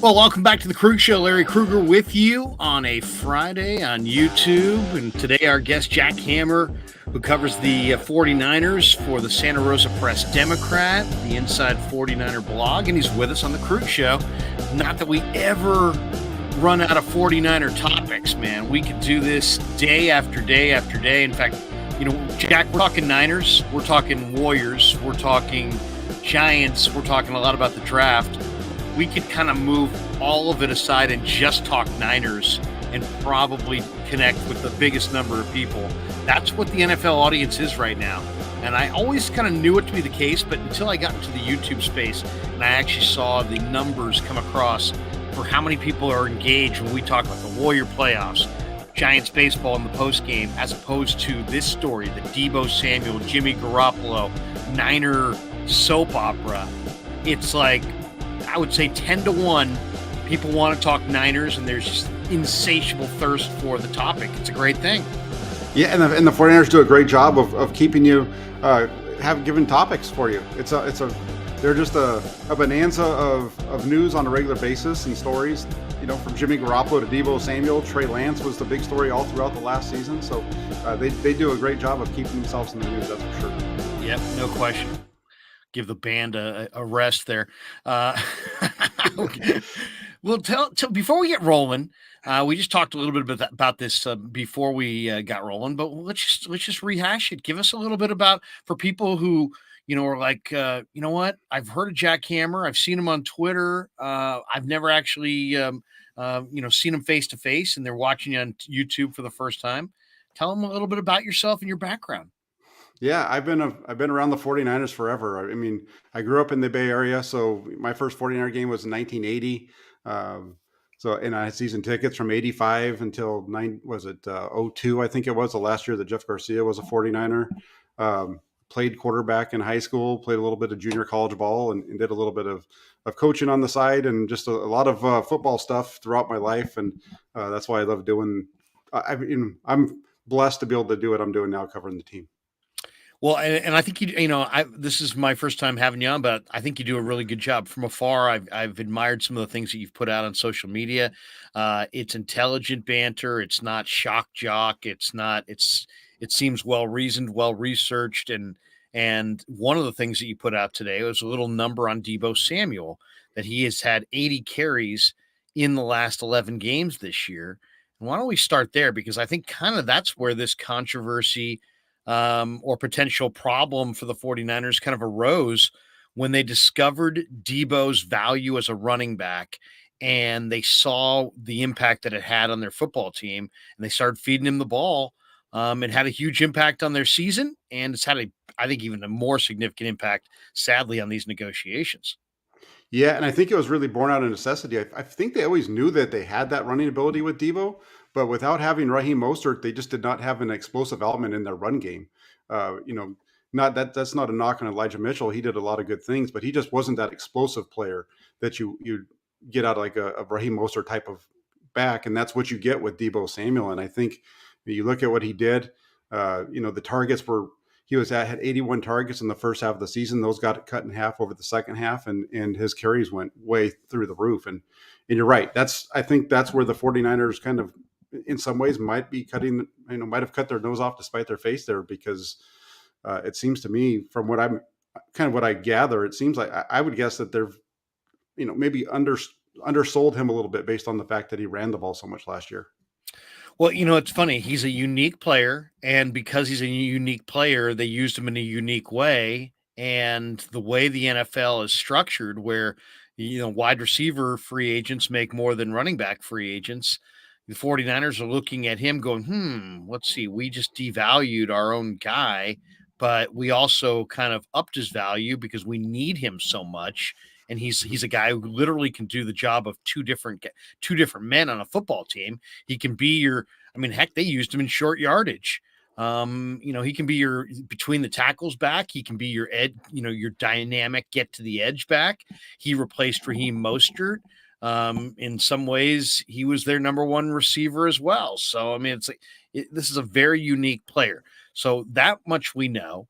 Well, welcome back to the Krueg Show. Larry Krueger with you on a Friday on YouTube. And today our guest, Jack Hammer, who covers the 49ers for the Santa Rosa Press Democrat, the Inside 49er blog, and he's with us on the Krueg Show. Not that we ever run out of 49er topics, man. We could do this day after day after day. In fact, Jack, we're talking Niners, we're talking Warriors, we're talking Giants, we're talking a lot about the draft. We could kind of move all of it aside and just talk Niners and probably connect with the biggest number of people. That's what the NFL audience is right now. And I always kind of knew it to be the case, but until I got into the YouTube space and I actually saw the numbers come across for how many people are engaged when we talk about the Warrior playoffs, Giants baseball in the postgame, as opposed to this story, the Deebo Samuel, Jimmy Garoppolo, Niner soap opera, it's like, I would say 10-1, people want to talk Niners, and there's just insatiable thirst for the topic. It's a great thing. Yeah, and the 49ers do a great job of keeping you, given topics for you. They're just a bonanza of news on a regular basis and stories. From Jimmy Garoppolo to Deebo Samuel, Trey Lance was the big story all throughout the last season. So they do a great job of keeping themselves in the news. That's for sure. Yep, no question. Give the band a rest there. Okay. Well, before we get rolling, we just talked a little bit about this before we got rolling, but let's just rehash it. Give us a little bit about, for people who are like, you know what? I've heard of Jack Hammer. I've seen him on Twitter. I've never actually seen him face to face, and they're watching you on YouTube for the first time. Tell them a little bit about yourself and your background. Yeah, I've been around the 49ers forever. I mean, I grew up in the Bay Area, so my first 49er game was in 1980. And I had season tickets from 85 until 02, I think it was, the last year that Jeff Garcia was a 49er. Played quarterback in high school, played a little bit of junior college ball, and did a little bit of coaching on the side, and just a lot of football stuff throughout my life. And that's why I love doing. I'm blessed to be able to do what I'm doing now, covering the team. Well, and I think this is my first time having you on, but I think you do a really good job. From afar, I've admired some of the things that you've put out on social media. It's intelligent banter. It's not shock jock. It seems well reasoned, well researched, and one of the things that you put out today was a little number on Deebo Samuel, that he has had 80 carries in the last 11 games this year. And why don't we start there? Because I think kind of that's where this controversy or potential problem for the 49ers kind of arose when they discovered Deebo's value as a running back, and they saw the impact that it had on their football team, and they started feeding him the ball. It had a huge impact on their season, and it's had I think even a more significant impact, sadly, on these negotiations. Yeah, and I think it was really born out of necessity. I think they always knew that they had that running ability with Deebo, but without having Raheem Mostert, they just did not have an explosive element in their run game. That's not a knock on Elijah Mitchell. He did a lot of good things, but he just wasn't that explosive player that you get out of like a Raheem Mostert type of back, and that's what you get with Deebo Samuel. And I think you look at what he did. The targets were. Had 81 targets in the first half of the season. Those got cut in half over the second half, and his carries went way through the roof. And you're right. I think that's where the 49ers kind of, in some ways, might have cut their nose off to spite their face there, because it seems to me, from what I gather, it seems like I would guess that they're, maybe undersold him a little bit based on the fact that he ran the ball so much last year. Well, it's funny. He's a unique player, and because he's a unique player, they used him in a unique way. And the way the NFL is structured, where, wide receiver free agents make more than running back free agents, the 49ers are looking at him going, let's see, we just devalued our own guy, but we also kind of upped his value because we need him so much. And he's a guy who literally can do the job of two different men on a football team. He can be heck, they used him in short yardage. He can be your between the tackles back. He can be your your dynamic get to the edge back. He replaced Raheem Mostert. In some ways, he was their number one receiver as well. So, this is a very unique player. So that much we know.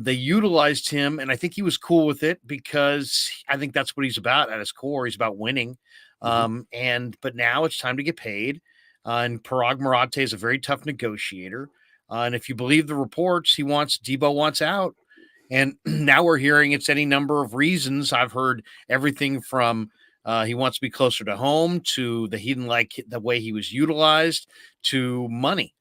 They utilized him, and I think he was cool with it, because I think that's what he's about at his core. He's about winning. Mhm. But now it's time to get paid. And Parag Marate is a very tough negotiator. And if you believe the reports, Deebo wants out. And now we're hearing it's any number of reasons. I've heard everything from he wants to be closer to home to he didn't like the way he was utilized to money.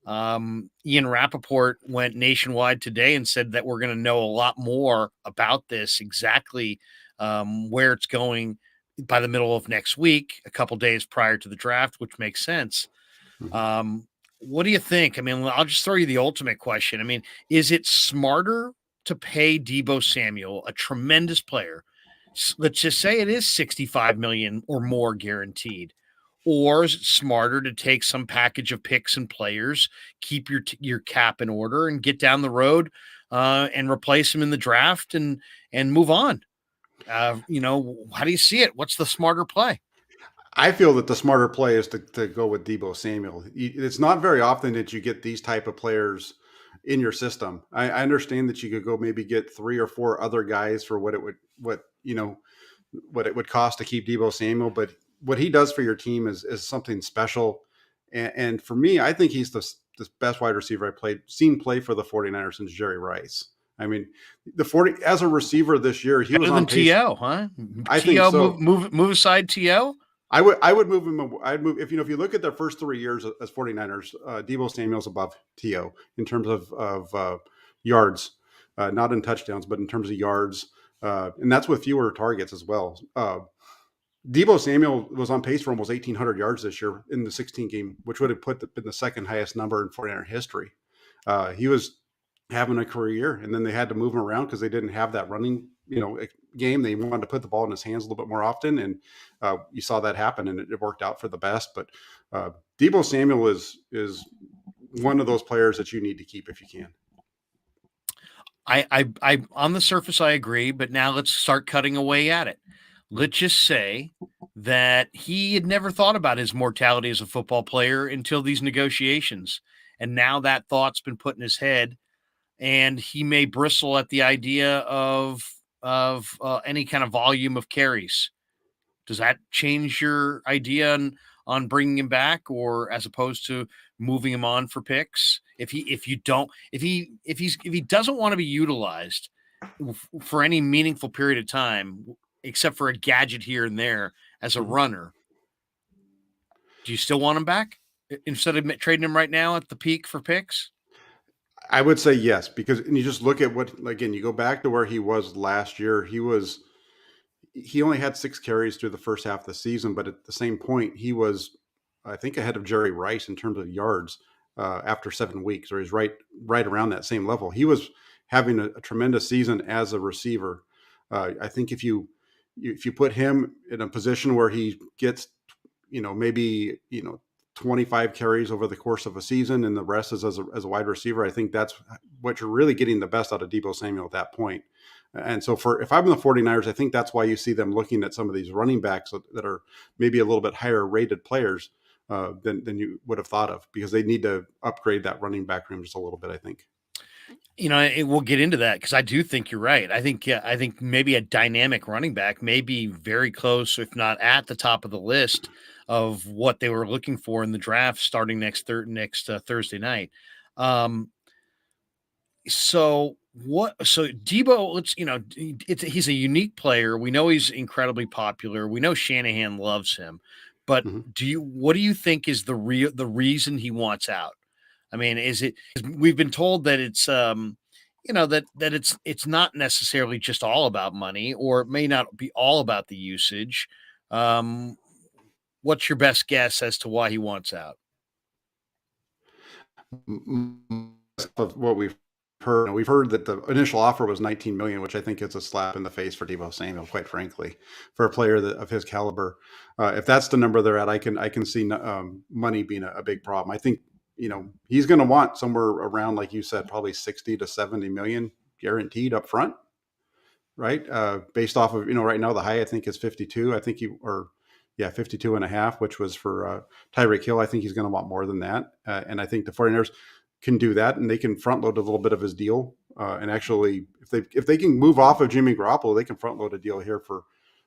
Ian Rappaport went nationwide today and said that we're going to know a lot more about this exactly where it's going by the middle of next week, a couple days prior to the draft, which makes sense. Mhm. Um, what do you think? I mean, I'll just throw you the ultimate question. I mean, is it smarter to pay Deebo Samuel, a tremendous player? Let's just say it is 65 million or more guaranteed. Or is it smarter to take some package of picks and players, keep your cap in order, and get down the road and replace him in the draft and move on? How do you see it? What's the smarter play? I feel that the smarter play is to go with Deebo Samuel. It's not very often that you get these type of players in your system. I understand that you could go maybe get 3 or 4 other guys for what it would cost to keep Deebo Samuel, but what he does for your team is something special. And for me, I think he's the best wide receiver seen play for the 49ers since Jerry Rice. I mean, the 40 as a receiver this year, he was Better on than pace. To, huh? I think To move so. move move aside To. I would move him. I'd move if you look at their first 3 years as 49ers, Deebo Samuel's above To in terms of yards, not in touchdowns, but in terms of yards, and that's with fewer targets as well. Deebo Samuel was on pace for almost 1,800 yards this year in the 16 game, which would have been the second highest number in 49er history. He was having a career year, and then they had to move him around because they didn't have that running, game. They wanted to put the ball in his hands a little bit more often, and you saw that happen, and it worked out for the best. But uh, Deebo Samuel is one of those players that you need to keep if you can. On the surface, I agree, but now let's start cutting away at it. Let's just say that he had never thought about his mortality as a football player until these negotiations. And now that thought's been put in his head, and he may bristle at the idea of any kind of volume of carries. Does that change your idea on bringing him back, or as opposed to moving him on for picks? If he doesn't want to be utilized for any meaningful period of time, except for a gadget here and there as a Mhm. runner, do you still want him back instead of trading him right now at the peak for picks? I would say yes, because and you just look at what again. You go back to where he was last year. He only had 6 carries through the first half of the season, but at the same point, he was, I think, ahead of Jerry Rice in terms of yards after 7 weeks, or he's right around that same level. He was having a tremendous season as a receiver. I think if you put him in a position where he gets, maybe 25 carries over the course of a season, and the rest is as a wide receiver, I think that's what you're really getting the best out of Deebo Samuel at that point. And so if I'm the 49ers, I think that's why you see them looking at some of these running backs that are maybe a little bit higher rated players than you would have thought of, because they need to upgrade that running back room just a little bit, I think. We'll get into that because I do think you're right. I think maybe a dynamic running back may be very close, if not at the top of the list of what they were looking for in the draft starting next Thursday night. Um, so Debo, he's a unique player. We know he's incredibly popular. We know Shanahan loves him, but Mhm. what do you think is the reason he wants out? I mean, we've been told that that it's not necessarily just all about money, or it may not be all about the usage. Um, what's your best guess as to why he wants out? Of what we've heard that the initial offer was 19 million, which I think is a slap in the face for Deebo Samuel, quite frankly, for a player of his caliber. If that's the number they're at, I can see money being a big problem. I think he's going to want somewhere around, like you said, probably 60 to 70 million guaranteed up front, right? Based off of, right now the high I think is 52. I think 52 and a half, which was for Tyreek Hill. I think he's going to want more than that. And I think the 49ers can do that, and they can front load a little bit of his deal. And actually, if they can move off of Jimmy Garoppolo, they can front load a deal here for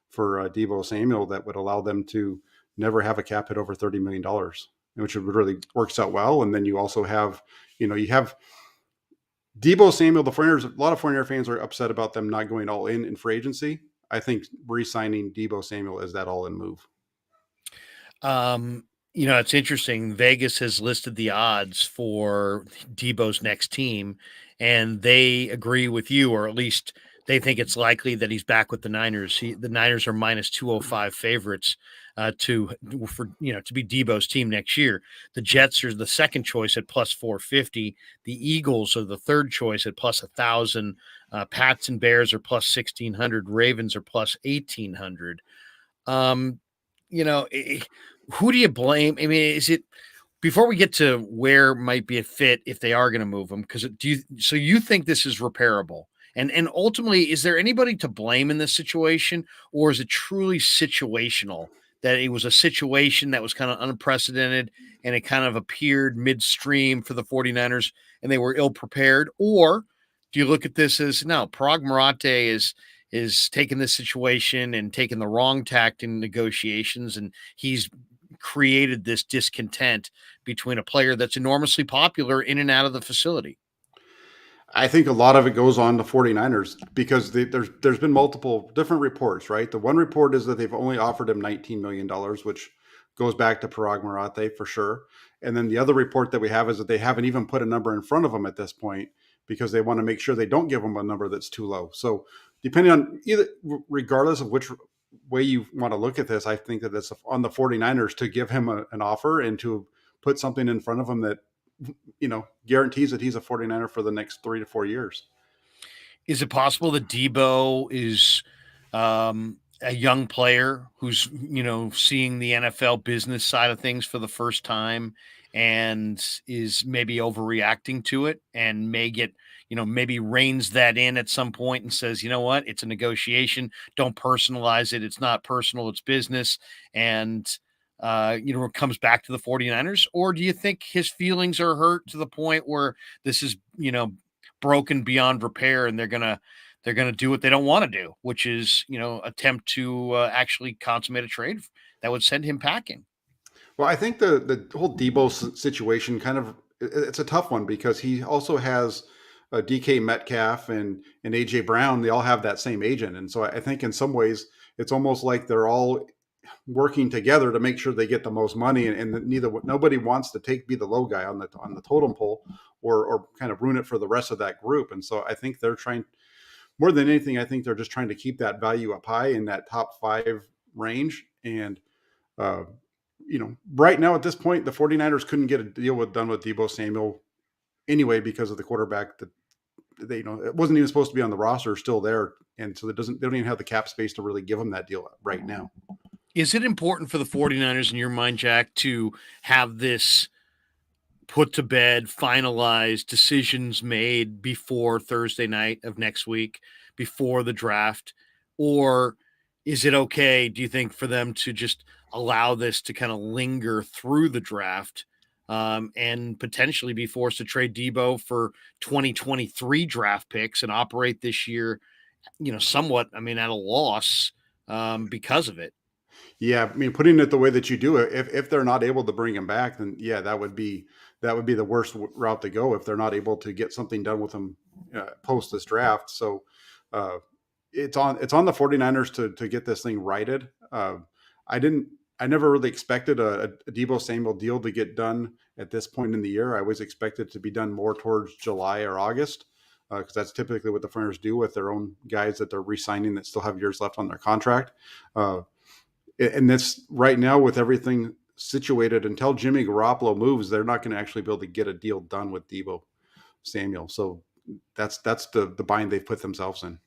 for Deebo Samuel that would allow them to never have a cap hit over $30 million, which would really works out well. And then you also have, you have Deebo Samuel. The 49ers, a lot of 49er fans are upset about them not going all in free agency. I think re-signing Deebo Samuel is that all-in move. It's interesting. Vegas has listed the odds for Debo's next team, and they agree with you, or at least they think it's likely that he's back with the Niners. The Niners are minus 205 favorites to be Debo's team next year. The Jets are the second choice at plus 450. The Eagles are the third choice at plus 1,000. Pats and Bears are plus 1,600. Ravens are plus 1,800. Who do you blame? I mean, is it before we get to where might be a fit if they are going to move them? Because you think this is repairable? And ultimately, is there anybody to blame in this situation, or is it truly situational? That it was a situation that was kind of unprecedented and it kind of appeared midstream for the 49ers and they were ill prepared? Or do you look at this as no, Parag Marate is taking this situation and taking the wrong tact in negotiations, and he's created this discontent between a player that's enormously popular in and out of the facility? I think a lot of it goes on the 49ers because there's been multiple different reports, right? The one report is that they've only offered him $19 million, which goes back to Parag Marate for sure. And then the other report that we have is that they haven't even put a number in front of him at this point because they want to make sure they don't give him a number that's too low. So depending on regardless of which way you want to look at this, I think that it's on the 49ers to give him an offer and to put something in front of him that, guarantees that he's a 49er for the next 3 to 4 years. Is it possible that Deebo is a young player who's, seeing the NFL business side of things for the first time and is maybe overreacting to it and may get, maybe reins that in at some point and says, you know what, it's a negotiation. Don't personalize it. It's not personal, it's business. And, it comes back to the 49ers? Or do you think his feelings are hurt to the point where this is, broken beyond repair and they're going to do what they don't want to do, which is, attempt to actually consummate a trade that would send him packing? Well, I think the whole Debo situation it's a tough one because he also has DK Metcalf and AJ Brown. They all have that same agent, and so I think in some ways it's almost like they're all working together to make sure they get the most money, and nobody wants to be the low guy on the totem pole or kind of ruin it for the rest of that group. And so I think they're trying more than anything. I think they're just trying to keep that value up high in that top 5 range. And right now at this point, the 49ers couldn't get a deal done with Deebo Samuel anyway because of the quarterback that it wasn't even supposed to be on the roster, still there, and so they don't even have the cap space to really give them that deal right now. Is it important for the 49ers in your mind, Jack, to have this put to bed, finalized, decisions made before Thursday night of next week, before the draft? Or is it okay, do you think, for them to just allow this to kind of linger through the draft and potentially be forced to trade Deebo for 2023 draft picks and operate this year, somewhat, at a loss because of it? Yeah, I mean, putting it the way that you do it, if they're not able to bring him back, then yeah, that would be the worst route to go if they're not able to get something done with him post this draft. So it's on the 49ers to get this thing righted. I never really expected a Deebo Samuel deal to get done at this point in the year. I always expected it to be done more towards July or August because that's typically what the 49ers do with their own guys that they're re-signing that still have years left on their contract. And that's right now with everything situated until Jimmy Garoppolo moves, they're not going to actually be able to get a deal done with Deebo Samuel. So that's the bind they've put themselves in.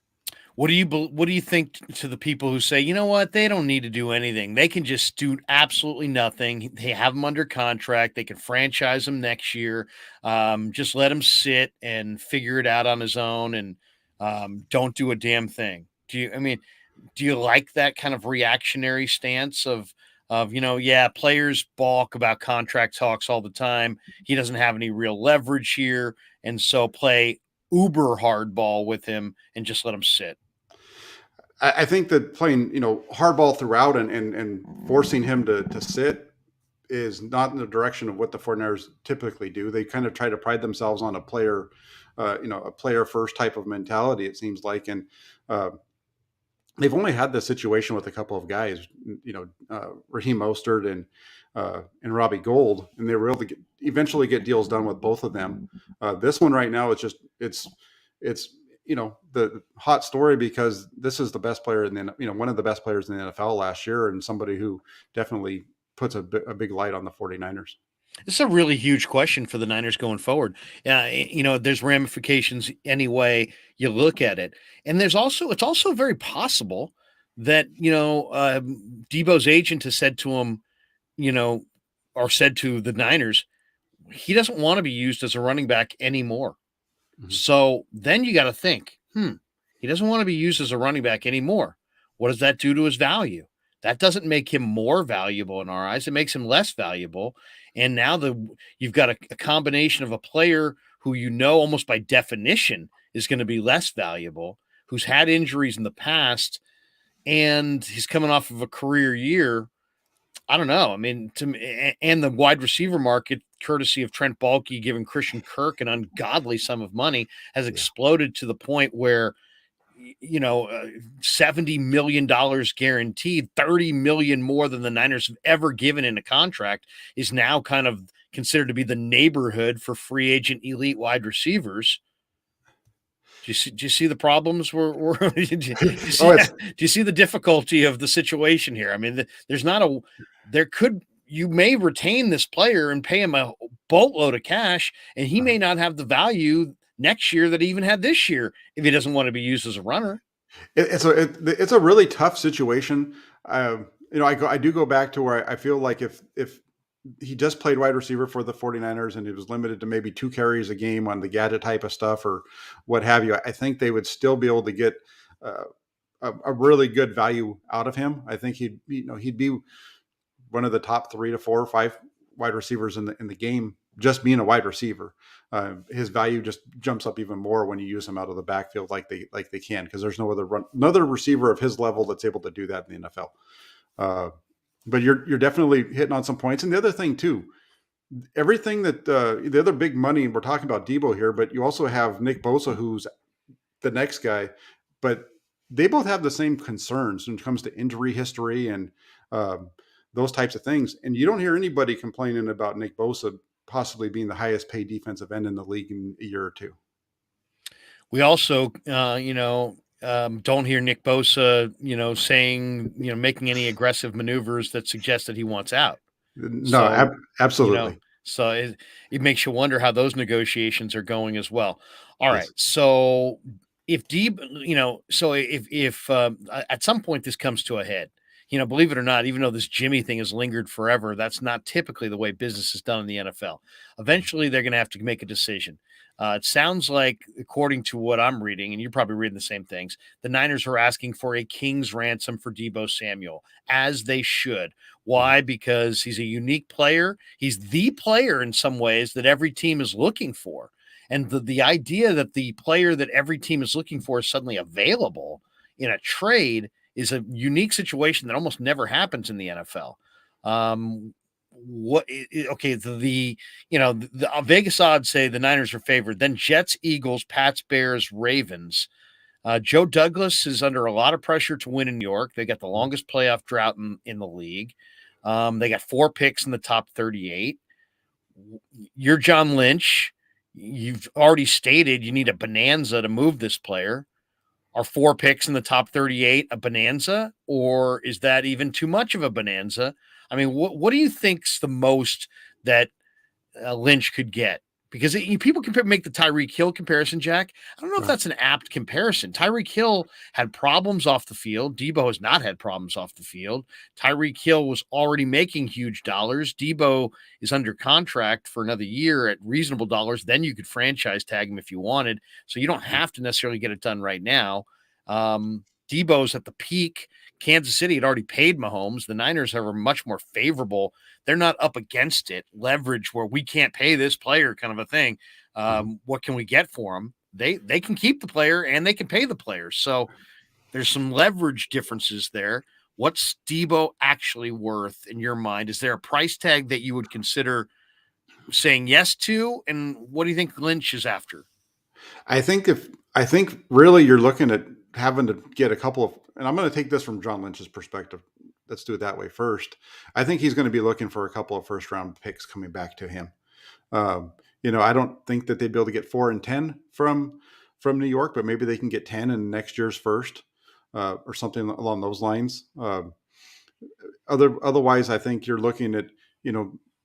What do you think to the people who say, you know what, they don't need to do anything. They can just do absolutely nothing. They have him under contract. They can franchise him next year. Just let him sit and figure it out on his own and don't do a damn thing. Do you like that kind of reactionary stance of, players balk about contract talks all the time. He doesn't have any real leverage here. And so play uber hardball with him and just let him sit? I think that playing, hardball throughout and forcing him to sit is not in the direction of what the 49ers typically do. They kind of try to pride themselves on a player, a player first type of mentality, it seems like. And they've only had this situation with a couple of guys, Raheem Mostert and Robbie Gould, and they were able to eventually get deals done with both of them. This one right now, it's the hot story because this is the best player one of the best players in the NFL last year, and somebody who definitely puts a big light on the 49ers. This is a really huge question for the Niners going forward. There's ramifications any way you look at it. And it's also very possible that, Deebo's agent has said to him, or said to the Niners, he doesn't want to be used as a running back anymore. Mm-hmm. So then you got to think, he doesn't want to be used as a running back anymore. What does that do to his value? That doesn't make him more valuable in our eyes. It makes him less valuable. And now you've got a combination of a player who almost by definition is going to be less valuable, who's had injuries in the past, and he's coming off of a career year. I don't know. I mean, and the wide receiver market, courtesy of Trent Baalke giving Christian Kirk an ungodly sum of money, has exploded to the point where $70 million guaranteed, $30 million more than the Niners have ever given in a contract, is now kind of considered to be the neighborhood for free agent elite wide receivers. Do you see the problems? Do you see the difficulty of the situation here? I mean, you may retain this player and pay him a boatload of cash, and he may not have the value next year that he even had this year if he doesn't want to be used as a runner. It's a really tough situation. I do go back to where I feel like if he just played wide receiver for the 49ers and he was limited to maybe 2 carries a game on the gadget type of stuff or what have you, I think they would still be able to get a really good value out of him. I think he'd be one of the top 3 to 4 or 5 wide receivers in the game, just being a wide receiver. His value just jumps up even more when you use him out of the backfield like they can, because there's no another receiver of his level that's able to do that in the NFL. But you're definitely hitting on some points. And the other thing too, everything that the other big money, we're talking about Deebo here, but you also have Nick Bosa, who's the next guy, but they both have the same concerns when it comes to injury history and those types of things. And you don't hear anybody complaining about Nick Bosa possibly being the highest paid defensive end in the league in a year or two. We also, don't hear Nick Bosa, saying, making any aggressive maneuvers that suggest that he wants out. No, absolutely. So it makes you wonder how those negotiations are going as well. All right. So if if at some point this comes to a head, believe it or not, even though this Jimmy thing has lingered forever, that's not typically the way business is done in the NFL. Eventually, they're going to have to make a decision. It sounds like, according to what I'm reading, and you're probably reading the same things, the Niners are asking for a king's ransom for Deebo Samuel, as they should. Why? Because he's a unique player. He's the player in some ways that every team is looking for. And the idea that the player that every team is looking for is suddenly available in a trade is a unique situation that almost never happens in the NFL. The Vegas odds say the Niners are favored, then Jets, Eagles, Pats, Bears, Ravens. Joe Douglas is under a lot of pressure to win in New York. They got the longest playoff drought in the league. They got 4 picks in the top 38. You're John Lynch. You've already stated you need a bonanza to move this player. Are 4 picks in the top 38 a bonanza, or is that even too much of a bonanza? I mean, what do you think's the most that Lynch could get? Because people can make the Tyreek Hill comparison, Jack. I don't know if that's an apt comparison. Tyreek Hill had problems off the field. Deebo has not had problems off the field. Tyreek Hill was already making huge dollars. Deebo is under contract for another year at reasonable dollars. Then you could franchise tag him if you wanted. So you don't have to necessarily get it done right now. Deebo's at the peak. Kansas City had already paid Mahomes. The Niners are much more favorable. They're not up against it. Leverage where we can't pay this player kind of a thing. What can we get for him? They can keep the player and they can pay the player. So There's some leverage differences there. What's Deebo actually worth in your mind? Is there a price tag that you would consider saying yes to? And what do you think Lynch is after? I think really you're looking at having to get a couple of, and I'm going to take this from John Lynch's perspective. Let's do it that way first. I think he's going to be looking for a couple of first round picks coming back to him. I don't think that they'd be able to get 4 and 10 from New York, but maybe they can get 10 in next year's first, or something along those lines. Otherwise, I think you're looking at,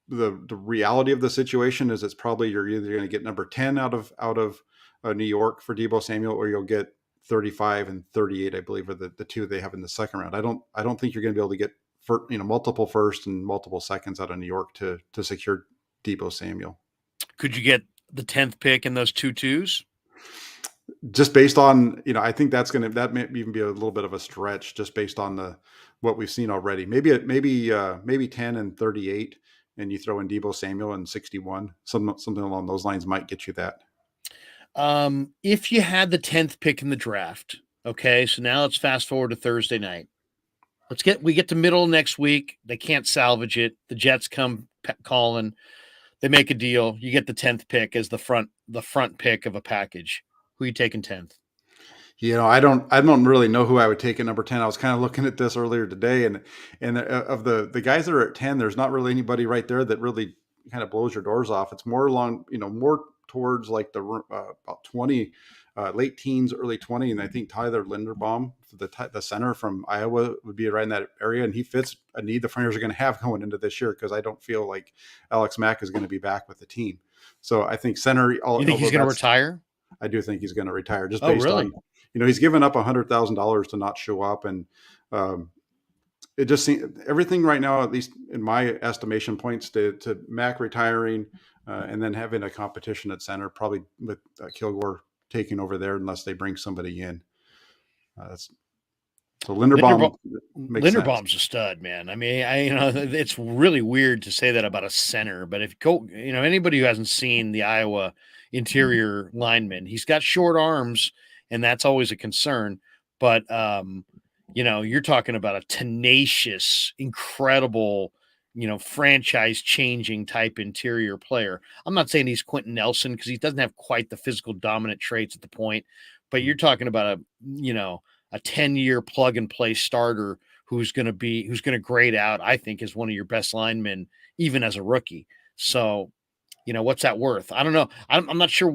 the reality of the situation is it's probably you're either going to get number 10 out of New York for Deebo Samuel, or you'll get 35 and 38, I believe, are the two they have in the second round. I don't think you're going to be able to get multiple first and multiple seconds out of New York to secure Deebo Samuel. Could you get the 10th pick in those 2-2s? Just based on, I think that may even be a little bit of a stretch just based on what we've seen already. Maybe 10 and 38, and you throw in Deebo Samuel and 61, something along those lines might get you that. If you had the 10th pick in the draft, okay, so now let's fast forward to Thursday night. We get to middle of next week. They can't salvage it. The Jets come calling. They make a deal. You get the 10th pick as the front pick of a package. Who are you taking 10th? I don't really know who I would take at number 10. I was kind of looking at this earlier today, and of the guys that are at 10, there's not really anybody right there that really kind of blows your doors off. It's more along, more towards like the about 20, late teens, early 20. And I think Tyler Linderbaum, the center from Iowa, would be right in that area. And he fits a need the Flyers are going to have going into this year, because I don't feel like Alex Mack is going to be back with the team. So I think center. You think he's going to retire? I do think he's going to retire, just based on, he's given up $100,000 to not show up. And it just seems everything right now, at least in my estimation, points to Mac retiring, and then having a competition at center, probably with Kilgore taking over there, unless they bring somebody in. So Linderbaum's a stud, man. I mean, it's really weird to say that about a center, but anybody who hasn't seen the Iowa interior lineman, he's got short arms, and that's always a concern. But you're talking about a tenacious, incredible, franchise-changing type interior player. I'm not saying he's Quentin Nelson, because he doesn't have quite the physical dominant traits at the point, but you're talking about a 10-year plug-and-play starter who's going to grade out, I think, as one of your best linemen, even as a rookie. So, what's that worth? I don't know. I'm not sure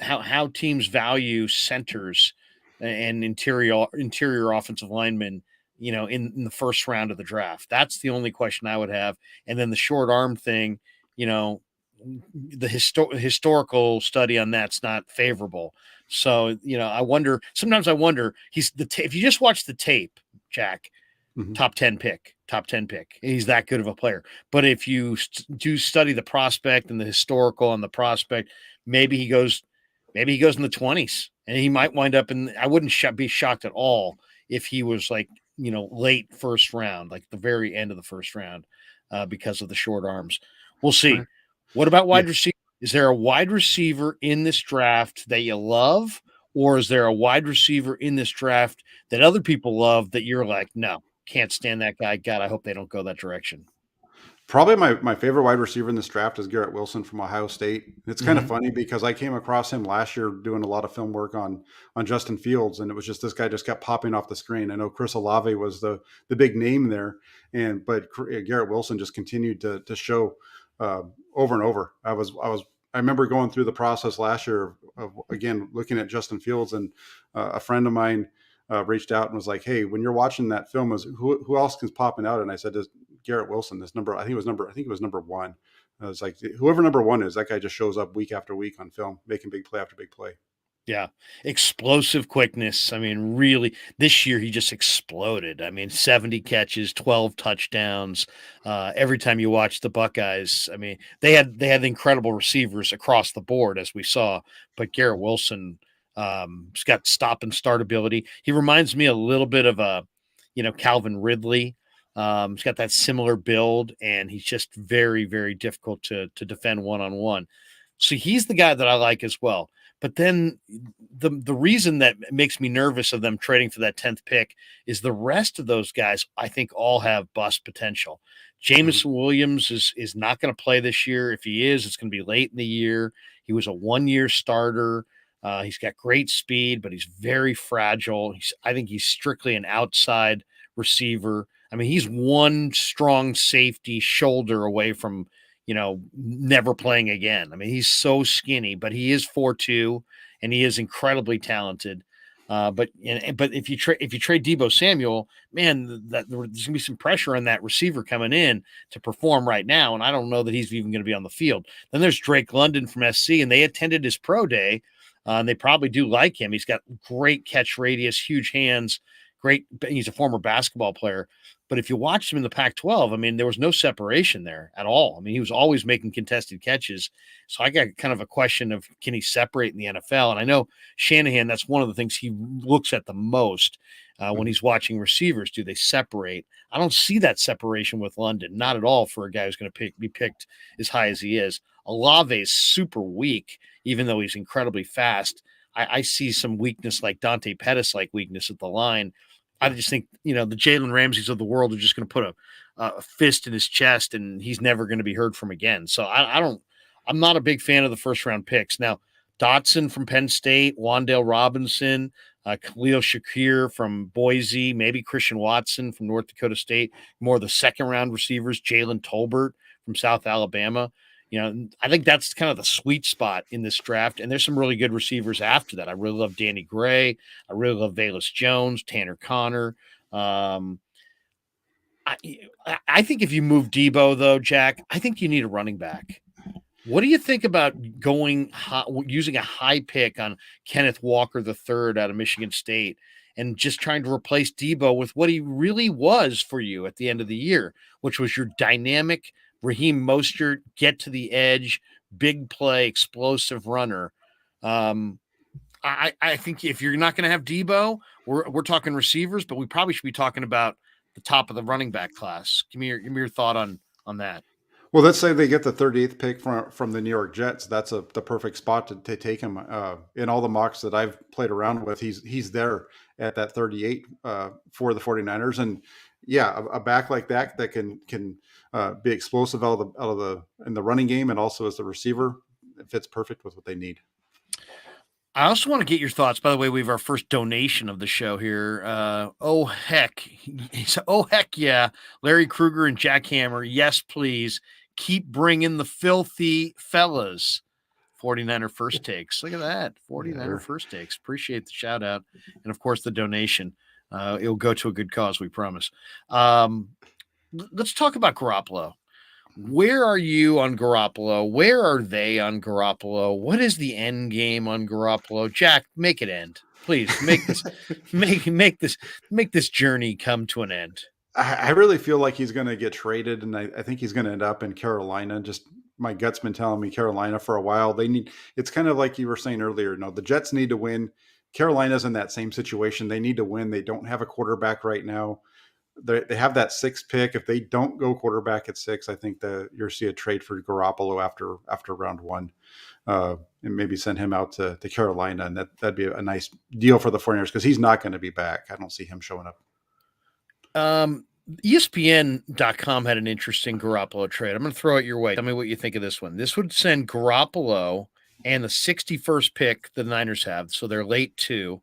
how teams value centers and interior offensive linemen, in the first round of the draft. That's the only question I would have. And then the short arm thing, the historical study on that's not favorable. So, sometimes I wonder, if you just watch the tape, Jack, top 10 pick, he's that good of a player. But if you do study the prospect and the historical on the prospect, maybe he goes in the 20s, and he might wind up I wouldn't be shocked at all if he was like, late first round, like the very end of the first round, because of the short arms. We'll see. Right. What about wide receiver? Is there a wide receiver in this draft that you love, or is there a wide receiver in this draft that other people love that you're like, no, can't stand that guy. God, I hope they don't go that direction. Probably my favorite wide receiver in this draft is Garrett Wilson from Ohio State. It's kind of funny because I came across him last year doing a lot of film work on Justin Fields, and it was just this guy just kept popping off the screen. I know Chris Olave was the big name there, but Garrett Wilson just continued to show over and over. I remember going through the process last year of again looking at Justin Fields, and a friend of mine reached out and was like, "Hey, when you're watching that film, who else is popping out?" And I said, Garrett Wilson, I think it was number one. I was like, whoever number one is, that guy just shows up week after week on film, making big play after big play. Yeah. Explosive quickness. I mean, really, this year he just exploded. I mean, 70 catches, 12 touchdowns. Every time you watch the Buckeyes, I mean, they had incredible receivers across the board, as we saw, but Garrett Wilson, he's got stop and start ability. He reminds me a little bit of Calvin Ridley. He's got that similar build, and he's just very, very difficult to defend one-on-one. So he's the guy that I like as well. But then the reason that makes me nervous of them trading for that 10th pick is the rest of those guys, I think, all have bust potential. Jameson Williams is not going to play this year. If he is, it's going to be late in the year. He was a 1-year starter. He's got great speed, but he's very fragile. I think he's strictly an outside receiver. I mean, he's one strong safety shoulder away from, never playing again. I mean, he's so skinny, but he is 4'2", and he is incredibly talented. But if you trade Deebo Samuel, man, there's gonna be some pressure on that receiver coming in to perform right now, and I don't know that he's even going to be on the field. Then there's Drake London from SC, and they attended his pro day, and they probably do like him. He's got great catch radius, huge hands, great. He's a former basketball player. But if you watched him in the Pac-12, I mean, there was no separation there at all. I mean, he was always making contested catches. So I got kind of a question of, can he separate in the NFL? And I know Shanahan, that's one of the things he looks at the most when he's watching receivers. Do they separate? I don't see that separation with London, not at all, for a guy who's going to be picked as high as he is. Olave is super weak, even though he's incredibly fast. I see some weakness, like Dante Pettis-like weakness at the line. I just think, the Jalen Ramseys of the world are just going to put a fist in his chest, and he's never going to be heard from again. So I'm not a big fan of the first round picks. Now, Dotson from Penn State, Wan'Dale Robinson, Khalil Shakir from Boise, maybe Christian Watson from North Dakota State, more of the second round receivers, Jalen Tolbert from South Alabama. I think that's kind of the sweet spot in this draft. And there's some really good receivers after that. I really love Danny Gray. I really love Velus Jones, Tanner Connor. I think if you move Deebo, though, Jack, I think you need a running back. What do you think about using a high pick on Kenneth Walker III out of Michigan State and just trying to replace Deebo with what he really was for you at the end of the year, which was your dynamic Raheem Mostert, get to the edge, big play, explosive runner? I think if you're not going to have Deebo, we're talking receivers, but we probably should be talking about the top of the running back class. Give me your thought on that. Well, let's say they get the 38th pick from the New York Jets. That's the perfect spot to take him. In all the mocks that I've played around with, he's there at that 38 for the 49ers. And yeah, a back like that can be explosive in the running game, and also as a receiver, it fits perfect with what they need. I also want to get your thoughts. By the way, we have our first donation of the show here. Oh heck yeah, Larry Kruger and Jack Hammer. Yes, please keep bringing the filthy fellas. 49er first takes. Look at that. 49er first takes. Appreciate the shout out. And of course the donation. It'll go to a good cause, we promise. Let's talk about Garoppolo. Where are you on Garoppolo? Where are they on Garoppolo? What is the end game on Garoppolo? Jack, make it end. Please make this make this journey come to an end. I really feel like he's going to get traded, and I think he's going to end up in Carolina. Just my gut's been telling me Carolina for a while. It's kind of like you were saying earlier. No, the Jets need to win. Carolina's in that same situation. They need to win. They don't have a quarterback right now. They have that 6th pick. If they don't go quarterback at 6, I think that you'll see a trade for Garoppolo after round 1, and maybe send him out to Carolina, and that'd be a nice deal for the 49ers because he's not going to be back. I don't see him showing up. ESPN.com had an interesting Garoppolo trade. I'm going to throw it your way. Tell me what you think of this one. This would send Garoppolo and the 61st pick the Niners have, so they're late 2,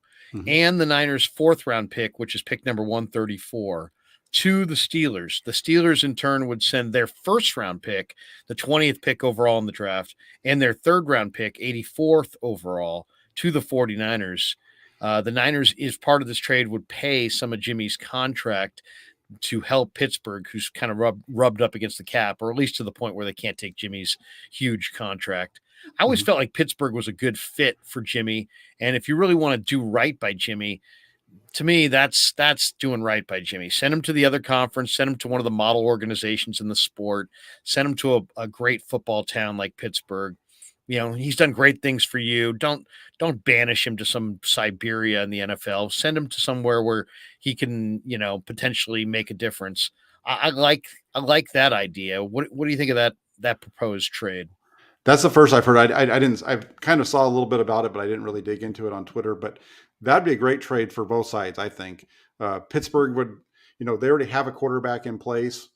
and the Niners' 4th round pick, which is pick number 134, to the Steelers. The Steelers, in turn, would send their 1st round pick, the 20th pick overall in the draft, and their 3rd round pick, 84th overall, to the 49ers. The Niners, as part of this trade, would pay some of Jimmy's contract to help Pittsburgh, who's kind of rubbed up against the cap, or at least to the point where they can't take Jimmy's huge contract. I always felt like Pittsburgh was a good fit for Jimmy, and if you really want to do right by Jimmy, to me, that's doing right by Jimmy. Send him to the other conference, send him to one of the model organizations in the sport, send him to a great football town like Pittsburgh. He's done great things for you. Don't banish him to some Siberia in the NFL. Send him to somewhere where he can, potentially make a difference. I like that idea. What do you think of that proposed trade? That's the first I've heard. I didn't. I kind of saw a little bit about it, but I didn't really dig into it on Twitter. But that'd be a great trade for both sides. I think Pittsburgh would. They already have a quarterback in place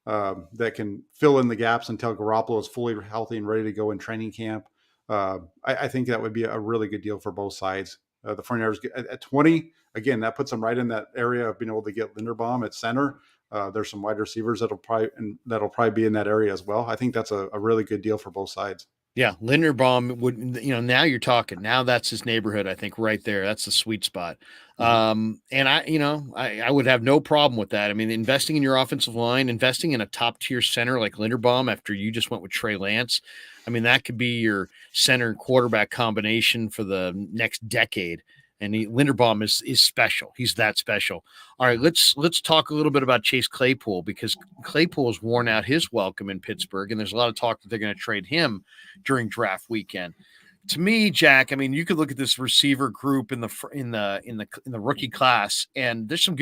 that can fill in the gaps until Garoppolo is fully healthy and ready to go in training camp. I think that would be a really good deal for both sides. The 49ers at 20, again, that puts them right in that area of being able to get Linderbaum at center. There's some wide receivers that'll probably be in that area as well. I think that's a really good deal for both sides. Yeah, Linderbaum would, now you're talking. Now that's his neighborhood, I think, right there. That's the sweet spot. And I would have no problem with that. I mean, investing in your offensive line, investing in a top tier center like Linderbaum after you just went with Trey Lance. I mean, that could be your center and quarterback combination for the next decade. And Linderbaum is special. He's that special. All right, let's talk a little bit about Chase Claypool, because Claypool has worn out his welcome in Pittsburgh, and there's a lot of talk that they're going to trade him during draft weekend. To me, Jack, I mean, you could look at this receiver group in the rookie class, and there's a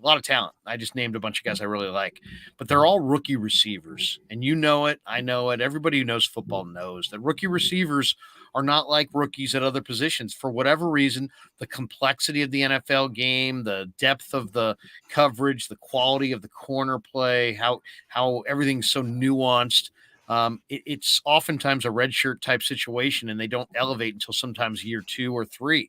lot of talent. I just named a bunch of guys I really like, but they're all rookie receivers, and you know it. I know it. Everybody who knows football knows that rookie receivers are not like rookies at other positions. For whatever reason, the complexity of the NFL game, the depth of the coverage, the quality of the corner play, how everything's so nuanced. It's oftentimes a redshirt type situation, and they don't elevate until sometimes year 2 or 3.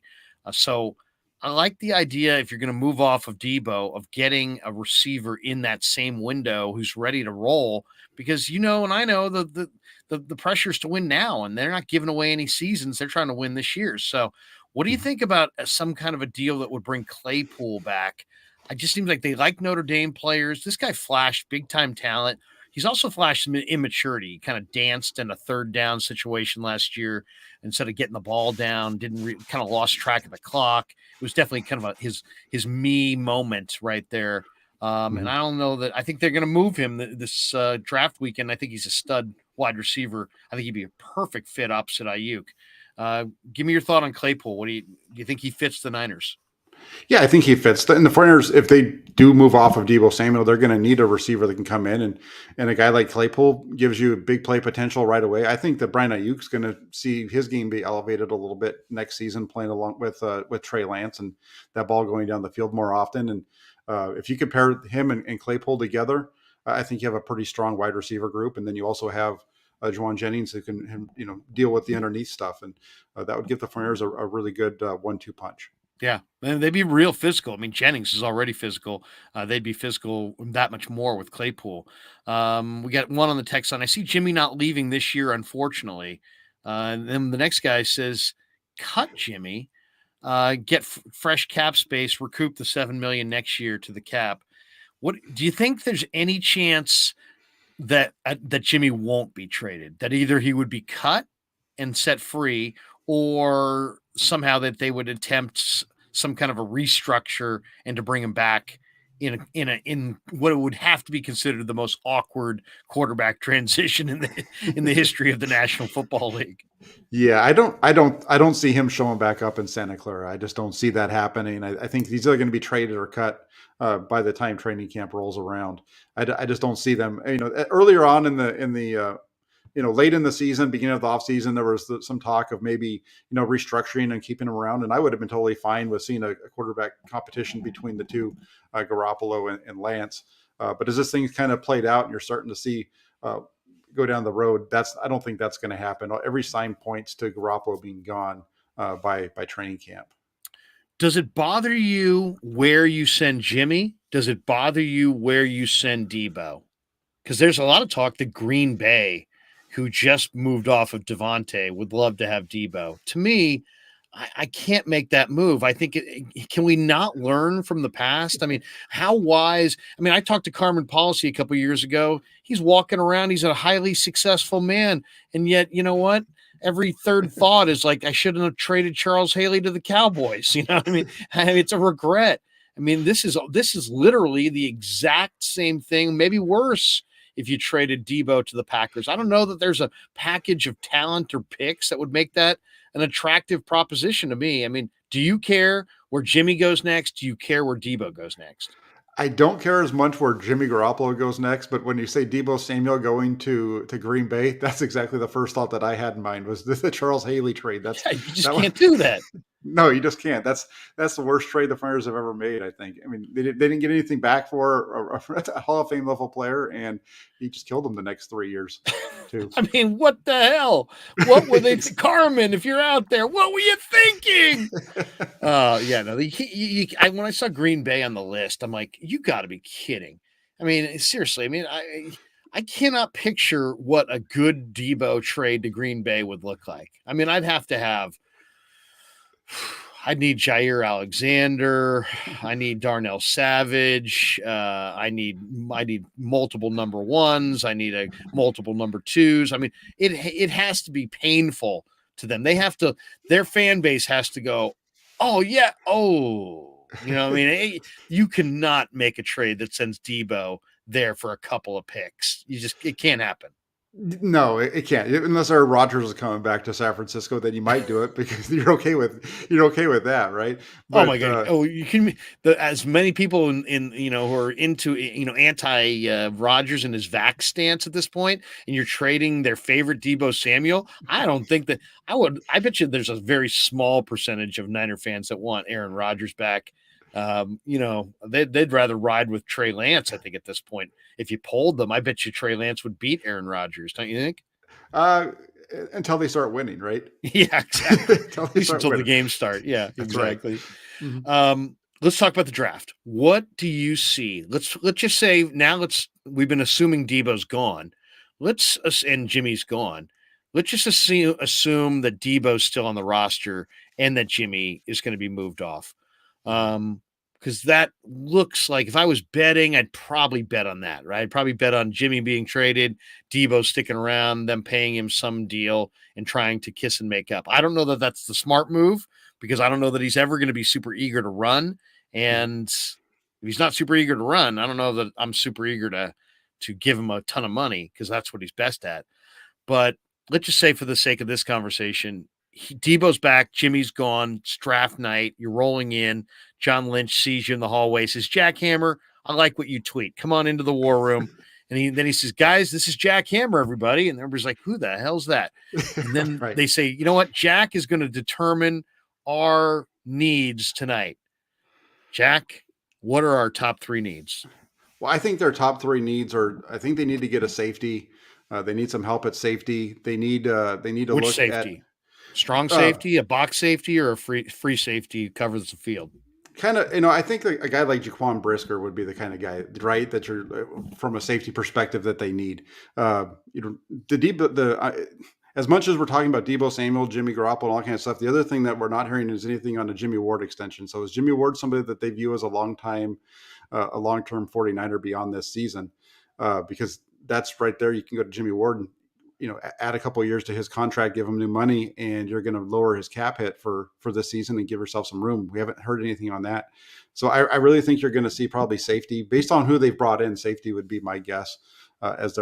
So I like the idea, if you're going to move off of Deebo, of getting a receiver in that same window who's ready to roll, because and I know the pressure's to win now, and they're not giving away any seasons. They're trying to win this year. So what do you think about some kind of a deal that would bring Claypool back? It just seems like they like Notre Dame players. This guy flashed big time talent. He's also flashed some immaturity. He kind of danced in a third down situation last year instead of getting the ball down. Kind of lost track of the clock. It was definitely kind of his me moment right there. And I don't know that I think they're going to move him this draft weekend. I think he's a stud wide receiver. I think he'd be a perfect fit opposite Ayuk. Give me your thought on Claypool. Do you think he fits the Niners? Yeah, I think he fits. And the 49ers, if they do move off of Deebo Samuel, they're going to need a receiver that can come in. And a guy like Claypool gives you big play potential right away. I think that Brian Ayuk's going to see his game be elevated a little bit next season, playing along with Trey Lance and that ball going down the field more often. And if you compare him and Claypool together, I think you have a pretty strong wide receiver group. And then you also have Juwan Jennings who can deal with the underneath stuff. And that would give the 49ers a really good 1-2 punch. Yeah, and they'd be real physical. I mean, Jennings is already physical. They'd be physical that much more with Claypool. We got one on the text line. I see Jimmy not leaving this year, unfortunately. And then the next guy says, cut Jimmy, get fresh cap space, recoup the $7 million next year to the cap. What do you think? There's any chance that Jimmy won't be traded? That either he would be cut and set free, or somehow that they would attempt some kind of a restructure and to bring him back in what would have to be considered the most awkward quarterback transition in the history of the National Football League. Yeah, I don't see him showing back up in Santa Clara. I just don't see that happening. I think he's either going to be traded or cut by the time training camp rolls around. I just don't see them. Earlier on in the late in the season, beginning of the offseason, there was some talk of maybe, restructuring and keeping him around. And I would have been totally fine with seeing a quarterback competition between the two, Garoppolo and Lance. But as this thing's kind of played out and you're starting to see go down the road, I don't think that's going to happen. Every sign points to Garoppolo being gone by training camp. Does it bother you where you send Jimmy? Does it bother you where you send Deebo? Because there's a lot of talk that Green Bay, who just moved off of Devontae, would love to have Deebo. To me, I can't make that move. I think, can we not learn from the past? I mean, how wise? I mean, I talked to Carmen Policy a couple of years ago. He's walking around. He's a highly successful man. And yet, you know what? Every third thought is like, I shouldn't have traded Charles Haley to the Cowboys. You know what I mean? It's a regret. I mean, this is literally the exact same thing, maybe worse, if you traded Deebo to the Packers. I don't know that there's a package of talent or picks that would make that an attractive proposition to me. I mean, do you care where Jimmy goes next? Do you care where Deebo goes next? I don't care as much where Jimmy Garoppolo goes next, but when you say Deebo Samuel going to Green Bay, that's exactly the first thought that I had in mind was the Charles Haley trade. Yeah, you just That one. can't do that. No, you just can't. That's the worst trade the Flyers have ever made, I think. I mean, they didn't get anything back for a Hall of Fame level player, and he just killed them the next 3 years, too. I mean, what the hell? What were they, Carmen? If you're out there, what were you thinking? Yeah, no. When I saw Green Bay on the list, I'm like, you got to be kidding. I mean, seriously. I mean, I cannot picture what a good Deebo trade to Green Bay would look like. I mean, I'd have to have. I need Jair Alexander. I need Darnell Savage. I need multiple number ones. I need multiple number twos. I mean, it has to be painful to them. They have to. Their fan base has to go, oh yeah, oh, you know. I mean, you cannot make a trade that sends Deebo there for a couple of picks. It can't happen. No, it can't. Unless Aaron Rodgers is coming back to San Francisco, then you might do it because you're okay with that, right? Oh my But god! Oh, you can as many people in who are into anti Rogers and his vax stance at this point, and you're trading their favorite Deebo Samuel. I don't think that I would. I bet you there's a very small percentage of Niner fans that want Aaron Rodgers back. They'd rather ride with Trey Lance. I think at this point, if you polled them, I bet you Trey Lance would beat Aaron Rodgers. Don't you think? uh, until they start winning, right? Yeah, exactly. Until At they least start until the winning. games start. Yeah, That's right. exactly. Mhm. Let's talk about the draft. What do you see? Let's just say now we've been assuming Debo's gone. And Jimmy's gone. Let's just assume that Debo's still on the roster and that Jimmy is going to be moved off. Because that looks like if I was betting, I'd probably bet on that, right? I'd probably bet on Jimmy being traded, Debo sticking around, them paying him some deal and trying to kiss and make up. I don't know that that's the smart move because I don't know that he's ever going to be super eager to run. Mhm. And if he's not super eager to run, I don't know that I'm super eager to give him a ton of money because that's what he's best at. But let's just say for the sake of this conversation, Debo's back, Jimmy's gone, it's draft night, you're rolling in, John Lynch sees you in the hallway, says, Jack Hammer, I like what you tweet. Come on into the war room. And then he says, guys, this is Jack Hammer, everybody. And everybody's like, who the hell's that? And then Right. they say, you know what? Jack is going to determine our needs tonight. Jack, what are our top 3 needs? Well, I think their top 3 needs are. I think they need to get a safety. They need some help at safety. They need to Which look at safety? Strong uh, safety, a box safety, or a free safety covers the field? kind of. I think a guy like Jaquan Brisker would be the kind of guy, right? That you're from a safety perspective that they need. The deep as much as we're talking about Deebo Samuel, Jimmy Garoppolo, and all that kind of stuff, the other thing that we're not hearing is anything on the Jimmy Ward extension. So is Jimmy Ward somebody that they view as a long-term 49er beyond this season? Because that's right there. You can go to Jimmy Ward and add a couple of years to his contract, give him new money, and you're going to lower his cap hit for this season and give yourself some room. We haven't heard anything on that. So I really think you're going to see probably safety based on who they've brought in. Safety would be my guess as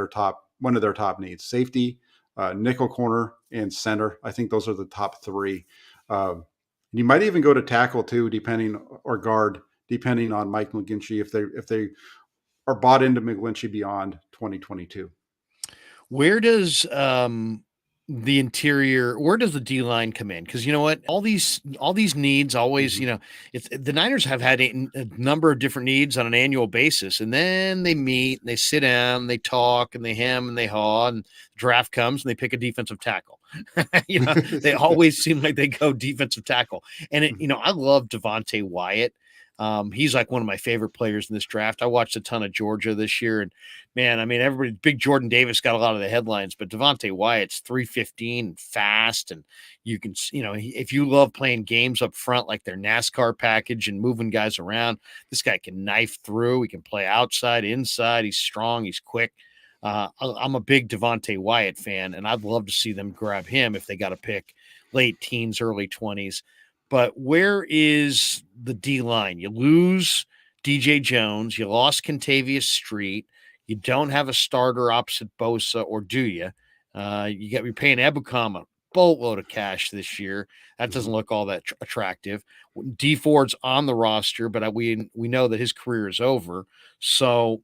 one of their top needs. Safety, nickel corner, and center. I think those are the top 3. You might even go to tackle too, or guard, depending on Mike McGlinchey if they are bought into McGlinchey beyond 2022. Where does where does the D line come in? Because you know what, all these needs always, Mm-hmm. it's the Niners have had a number of different needs on an annual basis, and then they meet, and they sit down, and they talk, and they hem and they haw, and draft comes, and they pick a defensive tackle. They always seem like they go defensive tackle, and I love Devontae Wyatt. He's like one of my favorite players in this draft. I watched a ton of Georgia this year, and man, I mean, everybody, big Jordan Davis got a lot of the headlines, but Devontae Wyatt's 315 and fast, and you can, if you love playing games up front like their NASCAR package and moving guys around, this guy can knife through. He can play outside, inside. He's strong. He's quick. I'm a big Devontae Wyatt fan, and I'd love to see them grab him if they got a pick late teens, early 20s. But where is the D line? You lose DJ Jones. You lost Contavious Street. You don't have a starter opposite Bosa, or do you? You're paying Ebukam a boatload of cash this year. That doesn't look all that attractive. D Ford's on the roster, but we know that his career is over. So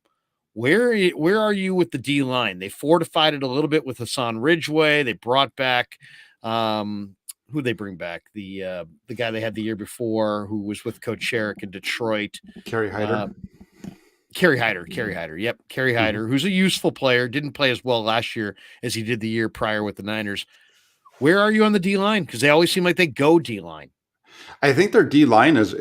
where are you with the D line? They fortified it a little bit with Hassan Ridgeway. They brought back who they bring back? The guy they had the year before who was with Coach Sherrick in Detroit. Kerry Hyder. Kerry Hyder. Yep. Kerry Hyder, who's a useful player, didn't play as well last year as he did the year prior with the Niners. Where are you on the D line? Because they always seem like they go D line. I think their D line is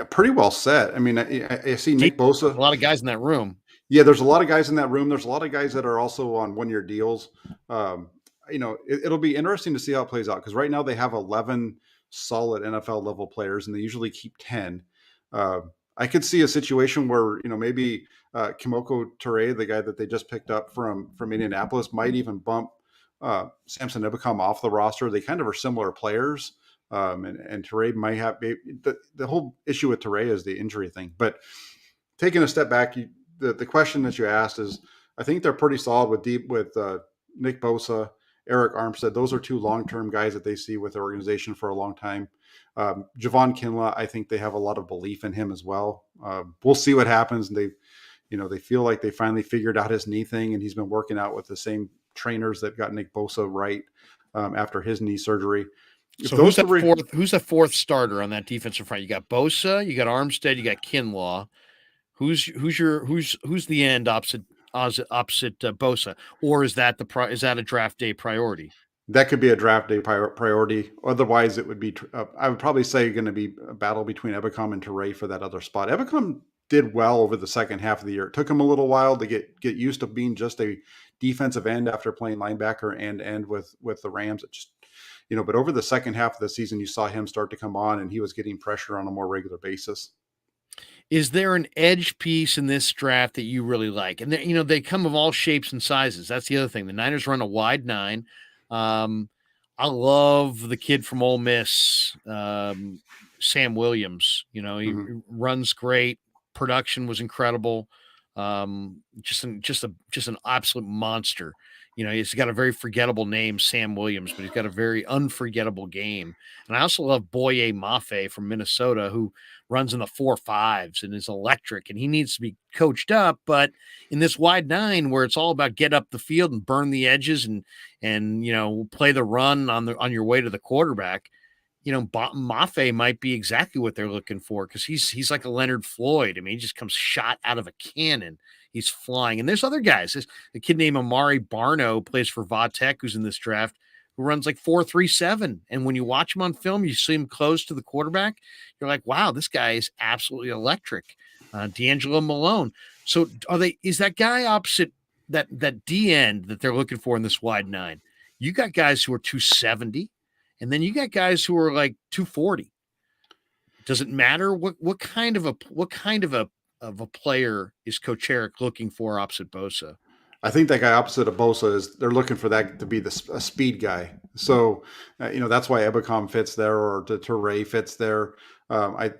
pretty well set. I mean, I see Nick Bosa. A lot of guys in that room. Yeah, there's a lot of guys in that room. There's a lot of guys that are also on 1-year deals. It'll be interesting to see how it plays out because right now they have 11 solid NFL level players, and they usually keep 10. I could see a situation where maybe Kimoko Toure, the guy that they just picked up from Indianapolis, might even bump Samson Ebukam off the roster. They kind of are similar players, and Toure might have the whole issue with Toure is the injury thing. But taking a step back, the question that you asked is, I think they're pretty solid with Nick Bosa, Eric Armstead. Those are two long-term guys that they see with their organization for a long time. Javon Kinlaw, I think they have a lot of belief in him as well. We'll see what happens. They feel like they finally figured out his knee thing, and he's been working out with the same trainers that got Nick Bosa right after his knee surgey. So who's the fourth starter on that defensive front? You got Bosa, you got Armstead, you got Kinlaw. Who's the end opposite Bosa, or is that a draft day priority? That could be a draft day priority. Otherwise, it would be. I would probably say going to be a battle between Ebukam and Toure for that other spot. Ebukam did well over the second half of the year. It took him a little while to get used to being just a defensive end after playing linebacker and end with the Rams. It just, but over the second half of the season, you saw him start to come on, and he was getting pressure on a more regular basis. Is there an edge piece in this draft that you really like? And they come of all shapes and sizes. That's the other thing. The Niners run a wide 9. I love the kid from Ole Miss, Sam Williams. He runs great. Production was incredible. Just an absolute monster. He's got a very forgettable name, Sam Williams, but he's got a very unforgettable game. And I also love Boye Mafe from Minnesota, who runs in the 4.5s and is electric, and he needs to be coached up. But in this wide 9, where it's all about get up the field and burn the edges and play the run on your way to the quarterback, Mafe might be exactly what they're looking for, because he's like a Leonard Floyd. I mean, he just comes shot out of a cannon. He's flying. And there's other guys. There's a kid named Amari Barno, plays for Vatech, who's in this draft, who runs like 4.37. And when you watch him on film, you see him close to the quarterback. You're like, wow, this guy is absolutely electric. D'Angelo Malone. So is that guy opposite that D end that they're looking for in this wide 9? You got guys who are 270, and then you got guys who are like 240. Does it matter what kind of a player is Coach Sherrick looking for opposite Bosa? I think that guy opposite of Bosa is they're looking for that to be a speed guy. So, that's why Ebukam fits there, or Toure fits there. I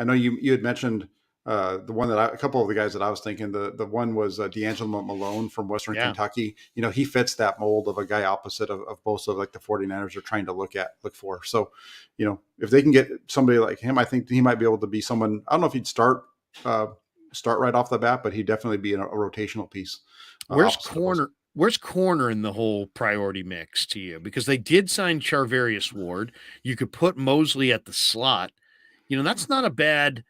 know you had mentioned the one a couple of the guys that I was thinking. The one was D'Angelo Malone from Western Kentucky. He fits that mold of a guy opposite of Bosa, like the 49ers are trying to look for. So, if they can get somebody like him, I think he might be able to be someone. I don't know if he'd start right off the bat, but he'd definitely be a rotational piece. Where's corner in the whole priority mix to you? Because they did sign Charvarius Ward. You could put Mosley at the slot. That's not a bad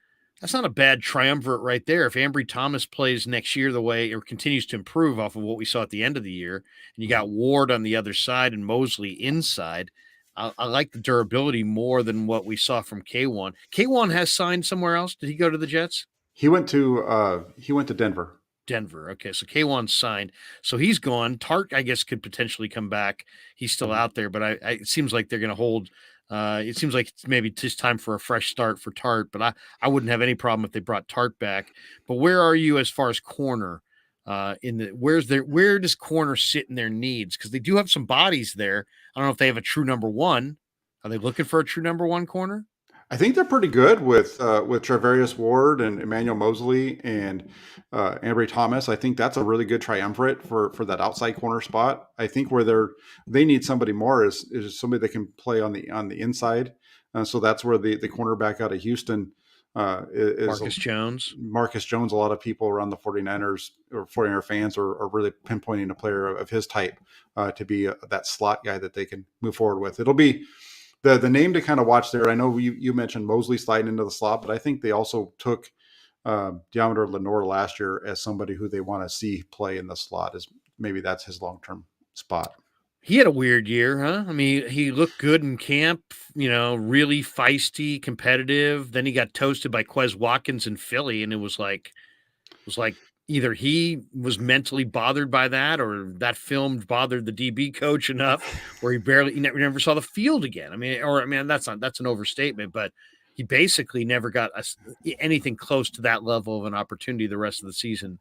triumvirate right there. If Ambry Thomas plays next year the way, or continues to improve off of what we saw at the end of the year, and you got Ward on the other side and Mosley inside, I like the durability more than what we saw from K1. K1 has signed somewhere else. Did he go to the Jets? He went to Denver. Denver. Okay, so K1 signed. So he's gone. Tart, I guess, could potentially come back. He's still out there, but it seems like they're going to hold. It seems like it's maybe just time for a fresh start for Tart, but I wouldn't have any problem if they brought Tart back. But where are you as far as corner? Where does corner sit in their needs? Because they do have some bodies there. I don't know if they have a true number 1. Are they looking for a true number 1 corner? I think they're pretty good with Travarius Ward and Emmanuel Mosley and Ambry Thomas. I think that's a really good triumvirate for that outside corner spot. I think where they need somebody more is somebody that can play on the inside. So that's where the cornerback out of Houston is Marcus Jones. Marcus Jones. A lot of people around the 49ers or 49er fans are really pinpointing a player of his type to be that slot guy that they can move forward with. It'll be the name to kind of watch there. I know you mentioned Mosley sliding into the slot, but I think they also took Deommodore Lenoir last year as somebody who they want to see play in the slot. As maybe that's his long-term spot. He had a weird year, huh? I mean, he looked good in camp, really feisty, competitive. Then he got toasted by Quez Watkins in Philly, and it was like either he was mentally bothered by that, or that film bothered the DB coach enough where he never saw the field again. I mean, that's an overstatement, but he basically never got anything close to that level of an opportunity the rest of the season.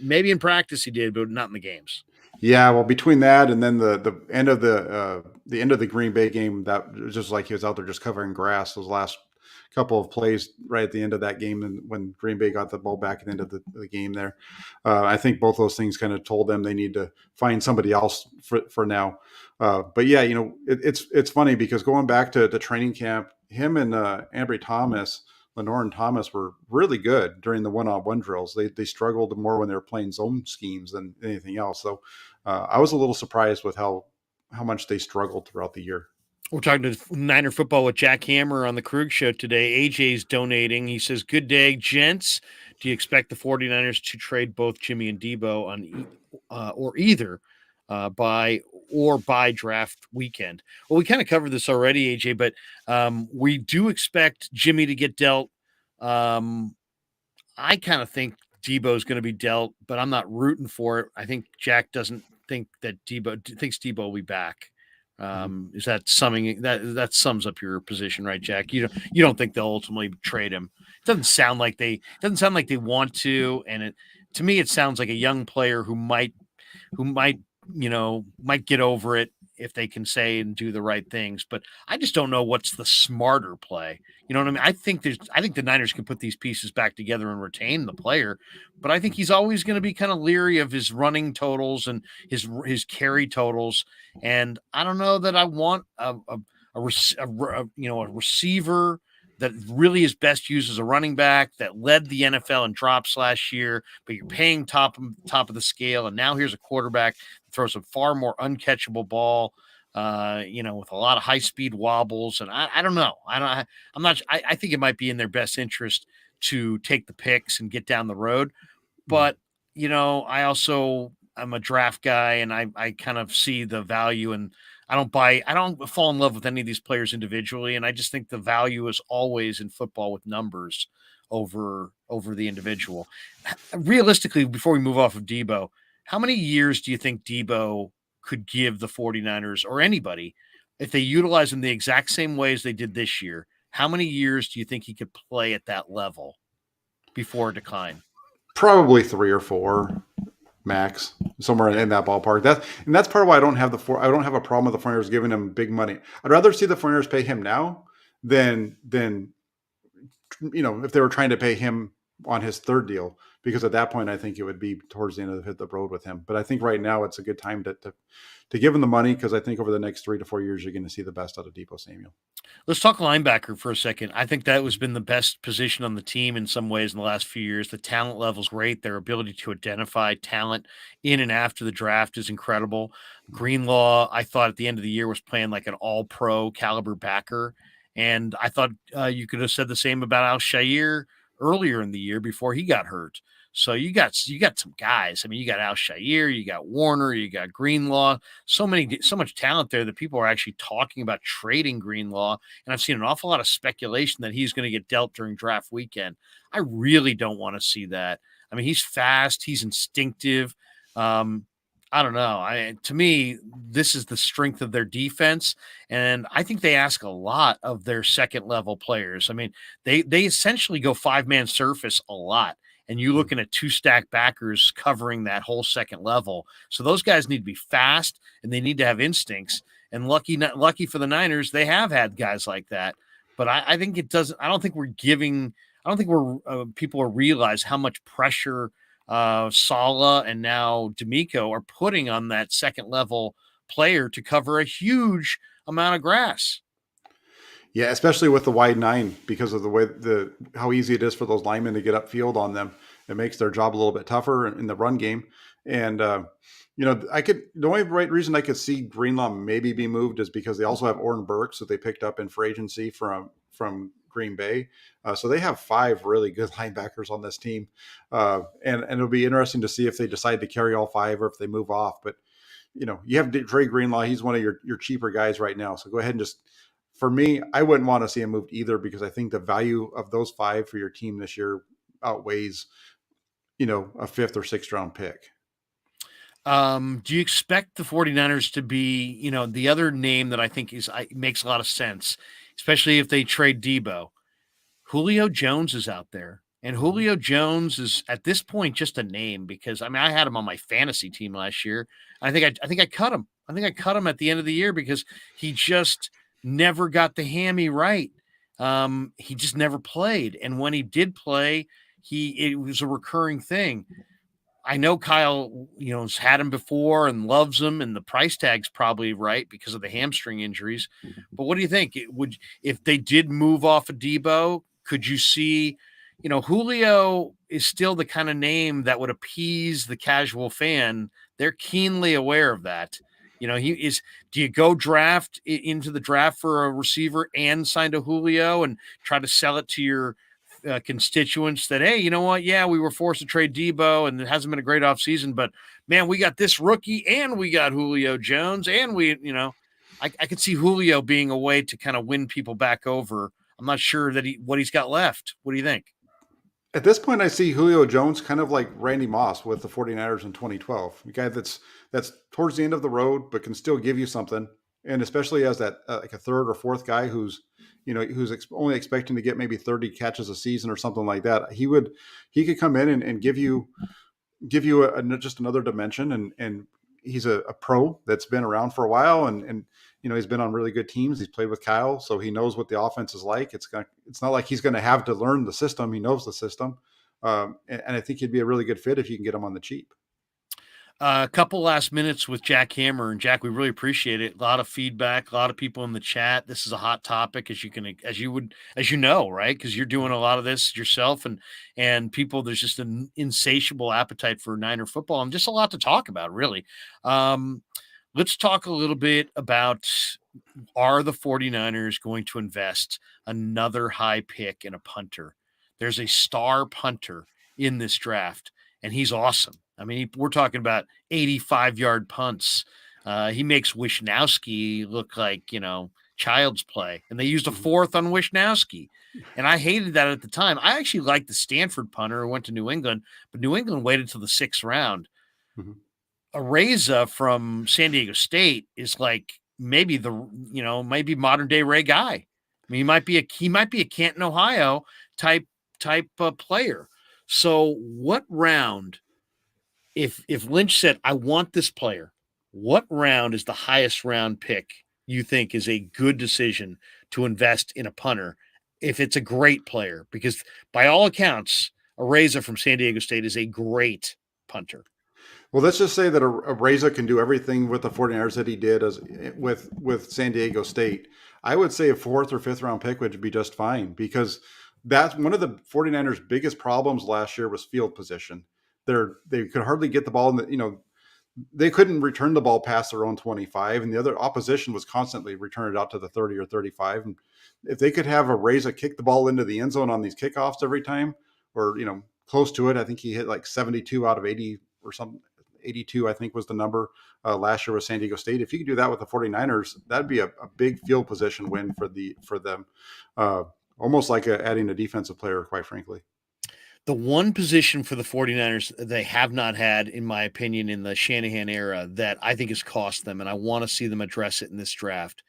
Maybe in practice he did, but not in the games. Yeah, well, between that and then the end of the Green Bay game, that was just like he was out there just covering grass. Those last couple of plays right at the end of that game, and when Green Bay got the ball back at the end of the game there, I think both those things kind of told them they need to find somebody else for now. But yeah, it's funny because going back to the training camp, him and Ambry Thomas. Lenoir and Thomas were really good during the one-on-one drills. They struggled more when they were playing zone schemes than anything else. So I was a little surprised with how much they struggled throughout the year. We're talking to Niner football with Jack Hammer on the Krueg show today. AJ's donating. He says, good day, gents. Do you expect the 49ers to trade both Jimmy and Deebo on or either by draft weekend? Well, we kind of covered this already, AJ, but we do expect Jimmy to get dealt. I kind of think Deebo is going to be dealt, but I'm not rooting for it. I think Jack doesn't think that thinks Deebo will be back. Is that summing that sums up your position, right, Jack? You don't think they'll ultimately trade him. It doesn't sound like they want to, and to me it sounds like a young player who might get over it if they can say and do the right things. But I just don't know what's the smarter play. You know what I mean? I think the Niners can put these pieces back together and retain the player, but I think he's always going to be kind of leery of his running totals and his carry totals. And I don't know that I want a receiver that really is best used as a running back that led the NFL in drops last year, but you're paying top of the scale. And now here's a quarterback that throws a far more uncatchable ball, with a lot of high speed wobbles. And I don't know. I think it might be in their best interest to take the picks and get down the road. But, I'm a draft guy and I kind of see the value, and I don't fall in love with any of these players individually. And I just think the value is always in football with numbers over the individual. Realistically, before we move off of Deebo, how many years do you think Deebo could give the 49ers or anybody if they utilize him the exact same way as they did this year? How many years do you think he could play at that level before decline? Probably 3 or 4. Max, somewhere in that ballpark. That's part of why I don't have a problem with the 49ers giving him big money. I'd rather see the 49ers pay him now than if they were trying to pay him on his third deal, because at that point I think it would be towards the end of the road with him. But I think right now it's a good time to give him the money, because I think over the next 3 to 4 years you're going to see the best out of Deebo Samuel. Let's talk linebacker for a second. I think that has been the best position on the team in some ways in the last few years. The talent level is great. Their ability to identify talent in and after the draft is incredible. Greenlaw, I thought at the end of the year, was playing like an all-pro caliber backer. And I thought you could have said the same about Al-Shaair earlier in the year before he got hurt. So you got some guys. I mean, you got Al-Shaair, you got Warner, you got Greenlaw. So much talent there that people are actually talking about trading Greenlaw. And I've seen an awful lot of speculation that he's going to get dealt during draft weekend. I really don't want to see that. I mean, he's fast, he's instinctive. I don't know. To me, this is the strength of their defense, and I think they ask a lot of their second level players. I mean, they essentially go 5-man surface a lot. And you're looking at 2 stack backers covering that whole second level. So those guys need to be fast and they need to have instincts. And lucky for the Niners, they have had guys like that. but I think it doesn't. I don't think people realize how much pressure Sala and now D'Amico are putting on that second level player to cover a huge amount of grass. Yeah, especially with the wide nine, because of the way how easy it is for those linemen to get upfield on them. It makes their job a little bit tougher in the run game. And the only right reason I could see Greenlaw maybe be moved is because they also have Orton Burks that they picked up in free agency from Green Bay. So they have 5 really good linebackers on this team, and it'll be interesting to see if they decide to carry all 5 or if they move off. But you have Dre Greenlaw; he's one of your cheaper guys right now. So go ahead and just. For me, I wouldn't want to see him moved either because I think the value of those 5 for your team this year outweighs, a 5th or 6th round pick. Do you expect the 49ers to be, the other name that I think makes a lot of sense, especially if they trade Deebo? Julio Jones is out there. And Julio Jones is at this point just a name because I had him on my fantasy team last year. I think I cut him. I think I cut him at the end of the year because he just never got the hammy right. He just never played. And when he did play, it was a recurring thing. I know Kyle, has had him before and loves him, and the price tag's probably right because of the hamstring injuries. But what do you think? If they did move off of Deebo, could you see, Julio is still the kind of name that would appease the casual fan. They're keenly aware of that. He is. Do you go draft into the draft for a receiver and sign to Julio and try to sell it to your constituents that, hey, you know what? Yeah, we were forced to trade Deebo and it hasn't been a great offseason, but man, we got this rookie and we got Julio Jones and I could see Julio being a way to kind of win people back over. I'm not sure that what he's got left. What do you think? At this point, I see Julio Jones kind of like Randy Moss with the 49ers in 2012, a guy that's towards the end of the road, but can still give you something. And especially as that like a 3rd or 4th guy who's only expecting to get maybe 30 catches a season or something like that. He could come in and give you just another dimension. And he's a pro that's been around for a while. And he's been on really good teams. He's played with Kyle, so he knows what the offense is like. It's not like he's going to have to learn the system. He knows the system. And I think he'd be a really good fit if you can get him on the cheap. A couple last minutes with Jack Hammer. And Jack, we really appreciate it. A lot of feedback, a lot of people in the chat. This is a hot topic, as you know, right? Because you're doing a lot of this yourself, and people. There's just an insatiable appetite for Niner football, and just a lot to talk about, really. Let's talk a little bit about, are the 49ers going to invest another high pick in a punter? There's a star punter in this draft, and he's awesome. We're talking about 85-yard punts. He makes Wishnowsky look like, child's play. And they used a 4th on Wishnowsky. And I hated that at the time. I actually liked the Stanford punter who went to New England, but New England waited till the 6th round. Mm-hmm. Rosa from San Diego State is like maybe maybe modern day Ray Guy. He might be a Canton, Ohio type player. So what round? If Lynch said, I want this player, what round is the highest round pick you think is a good decision to invest in a punter if it's a great player? Because by all accounts, Areza from San Diego State is a great punter. Well, let's just say that Areza can do everything with the 49ers that he did with San Diego State. I would say a 4th or 5th round pick would be just fine, because that's one of the 49ers' biggest problems last year was field position. They could hardly get the ball they couldn't return the ball past their own 25, and the other opposition was constantly returning it out to the 30 or 35. And if they could have Areza kick the ball into the end zone on these kickoffs every time, or close to it, I think he hit like 72 out of 80 or something. 82, I think, was the number last year with San Diego State. If you could do that with the 49ers, that'd be a big field position win for them. Almost like adding a defensive player, quite frankly. The one position for the 49ers they have not had, in my opinion, in the Shanahan era that I think has cost them, and I want to see them address it in this draft.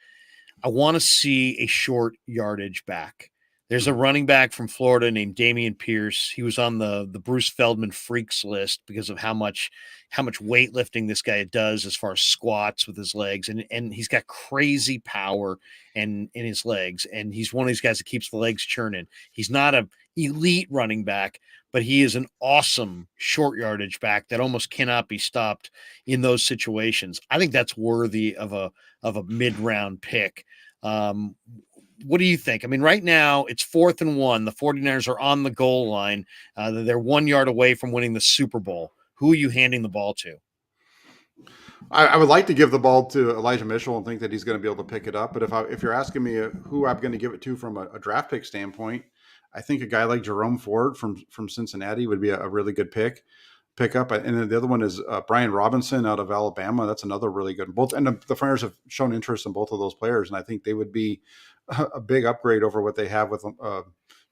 I want to see a short yardage back. There's a running back from Florida named Damian Pierce. He was on the Bruce Feldman freaks list because of how much weightlifting this guy does as far as squats with his legs, and he's got crazy power and in his legs, and he's one of these guys that keeps the legs churning. He's not a elite running back, but he is an awesome short yardage back that almost cannot be stopped in those situations. I think that's worthy of a mid-round pick. What do you think? I mean, right now it's 4th and 1. The 49ers are on the goal line. They're 1 yard away from winning the Super Bowl. Who are you handing the ball to? I would like to give the ball to Elijah Mitchell and think that he's going to be able to pick it up. But if you're asking me who I'm going to give it to from a draft pick standpoint, I think a guy like Jerome Ford from Cincinnati would be a really good pickup. And then the other one is Brian Robinson out of Alabama. That's another really good. And the Friars have shown interest in both of those players, and I think they would be a big upgrade over what they have with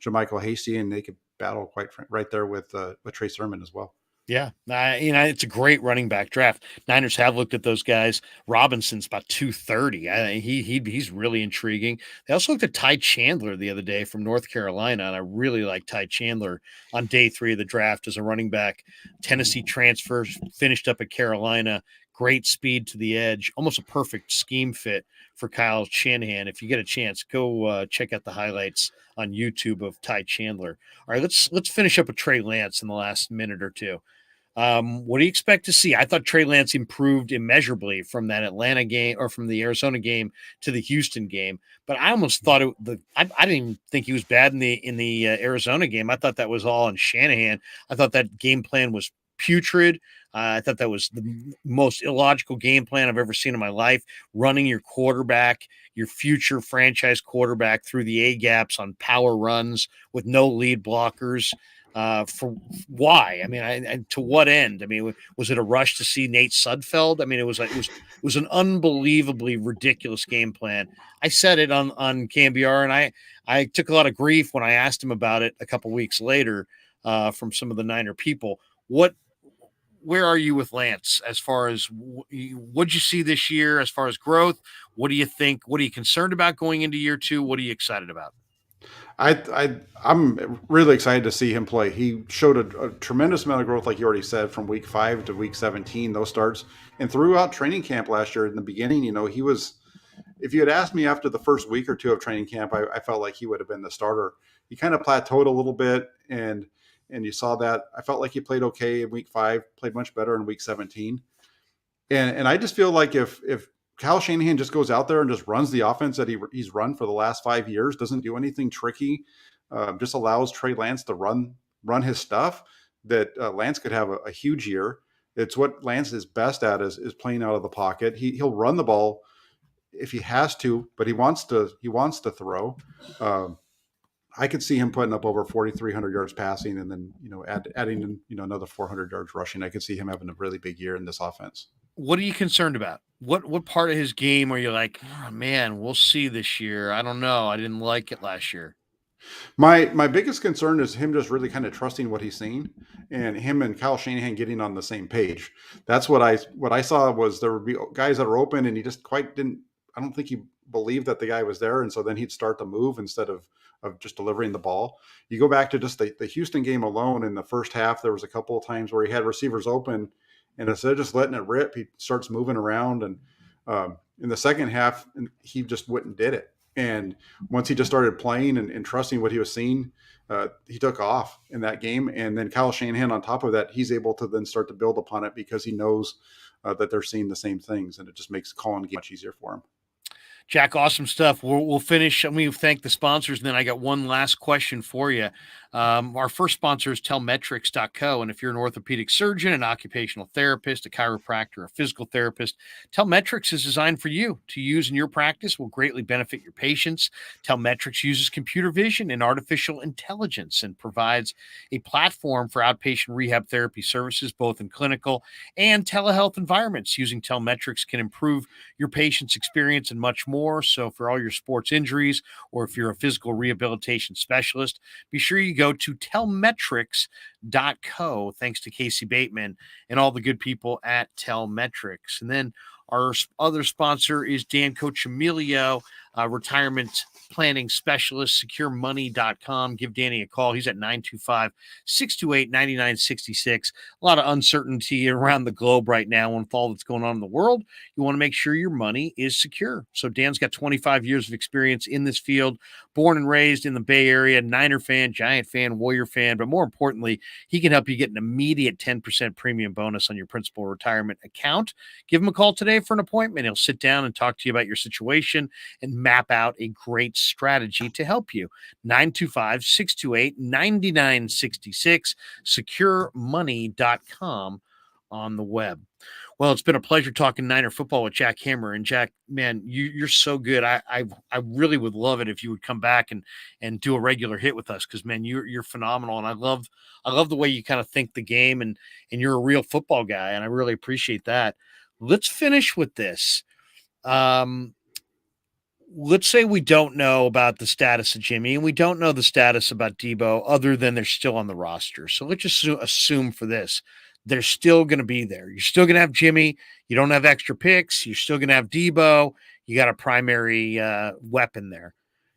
Jermichael Hasty, and they could battle quite right there with Trey Sermon as well. Yeah, it's a great running back draft. Niners have looked at those guys. Robinson's about 230. He's really intriguing. They also looked at Ty Chandler the other day from North Carolina, and I really like Ty Chandler on day 3 of the draft as a running back. Tennessee transfer, finished up at Carolina. Great speed to the edge, almost a perfect scheme fit for Kyle Shanahan. If you get a chance, go check out the highlights on YouTube of Ty Chandler. All right, let's finish up with Trey Lance in the last minute or two. What do you expect to see? I thought Trey Lance improved immeasurably from that Atlanta game or from the Arizona game to the Houston game, but I almost thought I didn't even think he was bad in the Arizona game. I thought that was all on Shanahan. I thought that game plan was putrid. I thought that was the most illogical game plan I've ever seen in my life. Running your quarterback, your future franchise quarterback, through the A gaps on power runs with no lead blockers. For why? I mean, and to what end? I mean, was it a rush to see Nate Sudfeld? I mean, it was an unbelievably ridiculous game plan. I said it on KMBR, and I took a lot of grief when I asked him about it a couple weeks later from some of the Niner people. Where are you with Lance as far as what'd you see this year as far as growth? What do you think? What are you concerned about going into year 2? What are you excited about? I'm really excited to see him play. He showed a tremendous amount of growth, like you already said, from week 5 to week 17, those starts. And throughout training camp last year in the beginning, he was, if you had asked me after the first week or 2 of training camp, I felt like he would have been the starter. He kind of plateaued a little bit, and you saw that. I felt like he played okay in week 5, played much better in week 17. And I just feel like if Kyle Shanahan just goes out there and just runs the offense that he's run for the last 5 years, doesn't do anything tricky, just allows Trey Lance to run his stuff, that Lance could have a huge year. It's what Lance is best at is playing out of the pocket. He'll run the ball if he has to, but he wants to throw. I could see him putting up over 4,300 yards passing, and then adding another 400 yards rushing. I could see him having a really big year in this offense. What are you concerned about? What part of his game are you like, oh, man, we'll see this year? I don't know. I didn't like it last year. My biggest concern is him just really kind of trusting what he's seen, and him and Kyle Shanahan getting on the same page. That's what I saw was there would be guys that are open, and he just quite didn't. I don't think he believed that the guy was there, and so then he'd start the move instead of just delivering the ball. You go back to just the Houston game alone in the first half, there was a couple of times where he had receivers open, and instead of just letting it rip, he starts moving around. And in the second half, he just went and did it. And once he just started playing and trusting what he was seeing, he took off in that game. And then Kyle Shanahan, on top of that, he's able to then start to build upon it because he knows that they're seeing the same things, and it just makes calling the game much easier for him. Jack, awesome stuff. We'll finish. Let me thank the sponsors, and then I got one last question for you. Our first sponsor is Telmetrics.co, and if you're an orthopedic surgeon, an occupational therapist, a chiropractor, a physical therapist, Telmetrics is designed for you to use in your practice. Will greatly benefit your patients. Telmetrics uses computer vision and artificial intelligence and provides a platform for outpatient rehab therapy services, both in clinical and telehealth environments. Using Telmetrics can improve your patient's experience and much more. So for all your sports injuries, or if you're a physical rehabilitation specialist, be sure you go to telmetrics.co. Thanks to Casey Bateman and all the good people at Telmetrics. And then our other sponsor is Dan Coach Emilio, retirement planning specialist, securemoney.com. Give Danny a call. He's at 925-628-9966. A lot of uncertainty around the globe right now with all that's going on in the world. You want to make sure your money is secure. So Dan's got 25 years of experience in this field, born and raised in the Bay Area, Niner fan, Giant fan, Warrior fan, but more importantly, he can help you get an immediate 10% premium bonus on your principal retirement account. Give him a call today for an appointment. He'll sit down and talk to you about your situation and map out a great strategy to help you. 925-628-9966, securemoney.com on the web. Well, it's been a pleasure talking Niner football with Jack Hammer. And Jack, man, you're so good. I really would love it if you would come back and do a regular hit with us, because man, you're phenomenal, and I love the way you kind of think the game, and you're a real football guy, and I really appreciate that. Let's finish with this. Let's say we don't know about the status of Jimmy, and we don't know the status about Deebo, other than they're still on the roster. So let's just assume for this, they're still going to be there. You're still going to have Jimmy. You don't have extra picks. You're still going to have Deebo. You got a primary weapon there.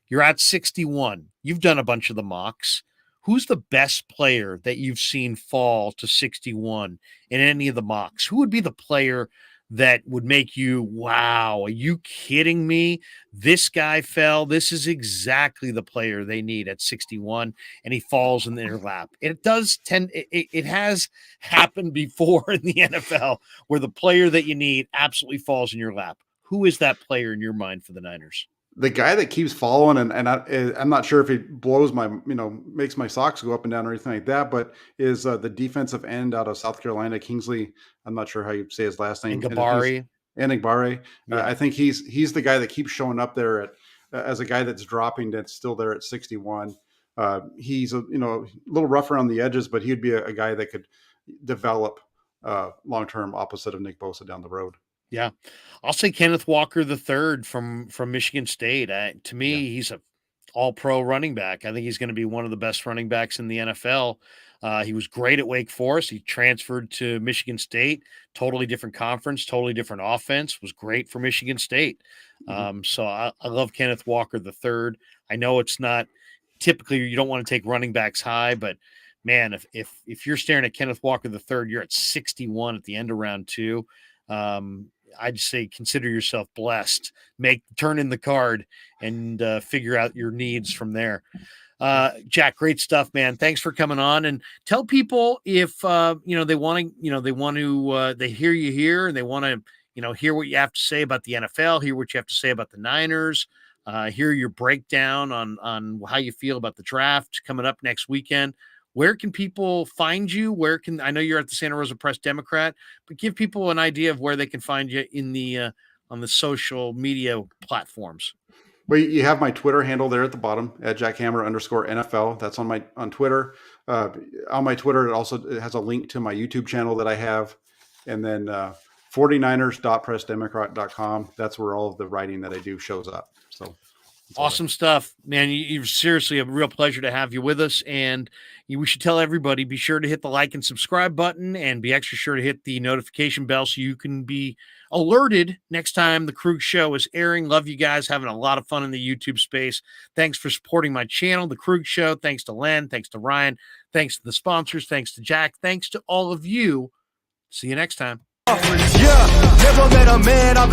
You're at 61. You've done a bunch of the mocks. Who's the best player that you've seen fall to 61 in any of the mocks? Who would be the player that would make you, wow, are you kidding me? This guy fell. This is exactly the player they need at 61, and he falls in their lap. It has happened before in the NFL where the player that you need absolutely falls in your lap. Who is that player in your mind for the Niners? The guy that keeps following, and I'm not sure if he blows my, makes my socks go up and down or anything like that, but is the defensive end out of South Carolina, Kingsley. I'm not sure how you say his last name. Enigbare. Yeah. I think he's the guy that keeps showing up there as a guy that's dropping, that's still there at 61. He's a little rough around the edges, but he'd be a guy that could develop long-term opposite of Nick Bosa down the road. Yeah, I'll say Kenneth Walker III from Michigan State. To me, he's a all-pro running back. I think he's going to be one of the best running backs in the NFL. He was great at Wake Forest. He transferred to Michigan State, totally different conference, totally different offense, was great for Michigan State. So I love Kenneth Walker III. I know it's not typically, you don't want to take running backs high, but man, if you're staring at Kenneth Walker III, you're at 61 at the end of round 2. I'd say consider yourself blessed. Turn in the card and figure out your needs from there. Jack, great stuff, man. Thanks for coming on, and tell people if they hear you here and they want to hear what you have to say about the NFL, hear what you have to say about the Niners, hear your breakdown on how you feel about the draft coming up next weekend. Where can people find you? I know you're at the Santa Rosa Press Democrat, but give people an idea of where they can find you in the on the social media platforms. Well, you have my Twitter handle there at the bottom at @JackHammer_NFL. That's on Twitter. On my Twitter, it has a link to my YouTube channel that I have, and then 49ers.pressdemocrat.com. That's where all of the writing that I do shows up. So. Awesome stuff, man. You're seriously a real pleasure to have you with us. And we should tell everybody, be sure to hit the like and subscribe button, and be extra sure to hit the notification bell so you can be alerted next time the Krueg Show is airing. Love you guys. Having a lot of fun in the YouTube space. Thanks for supporting my channel, the Krueg Show. Thanks to Len. Thanks to Ryan. Thanks to the sponsors. Thanks to Jack. Thanks to all of you. See you next time. Yeah, never met a man I've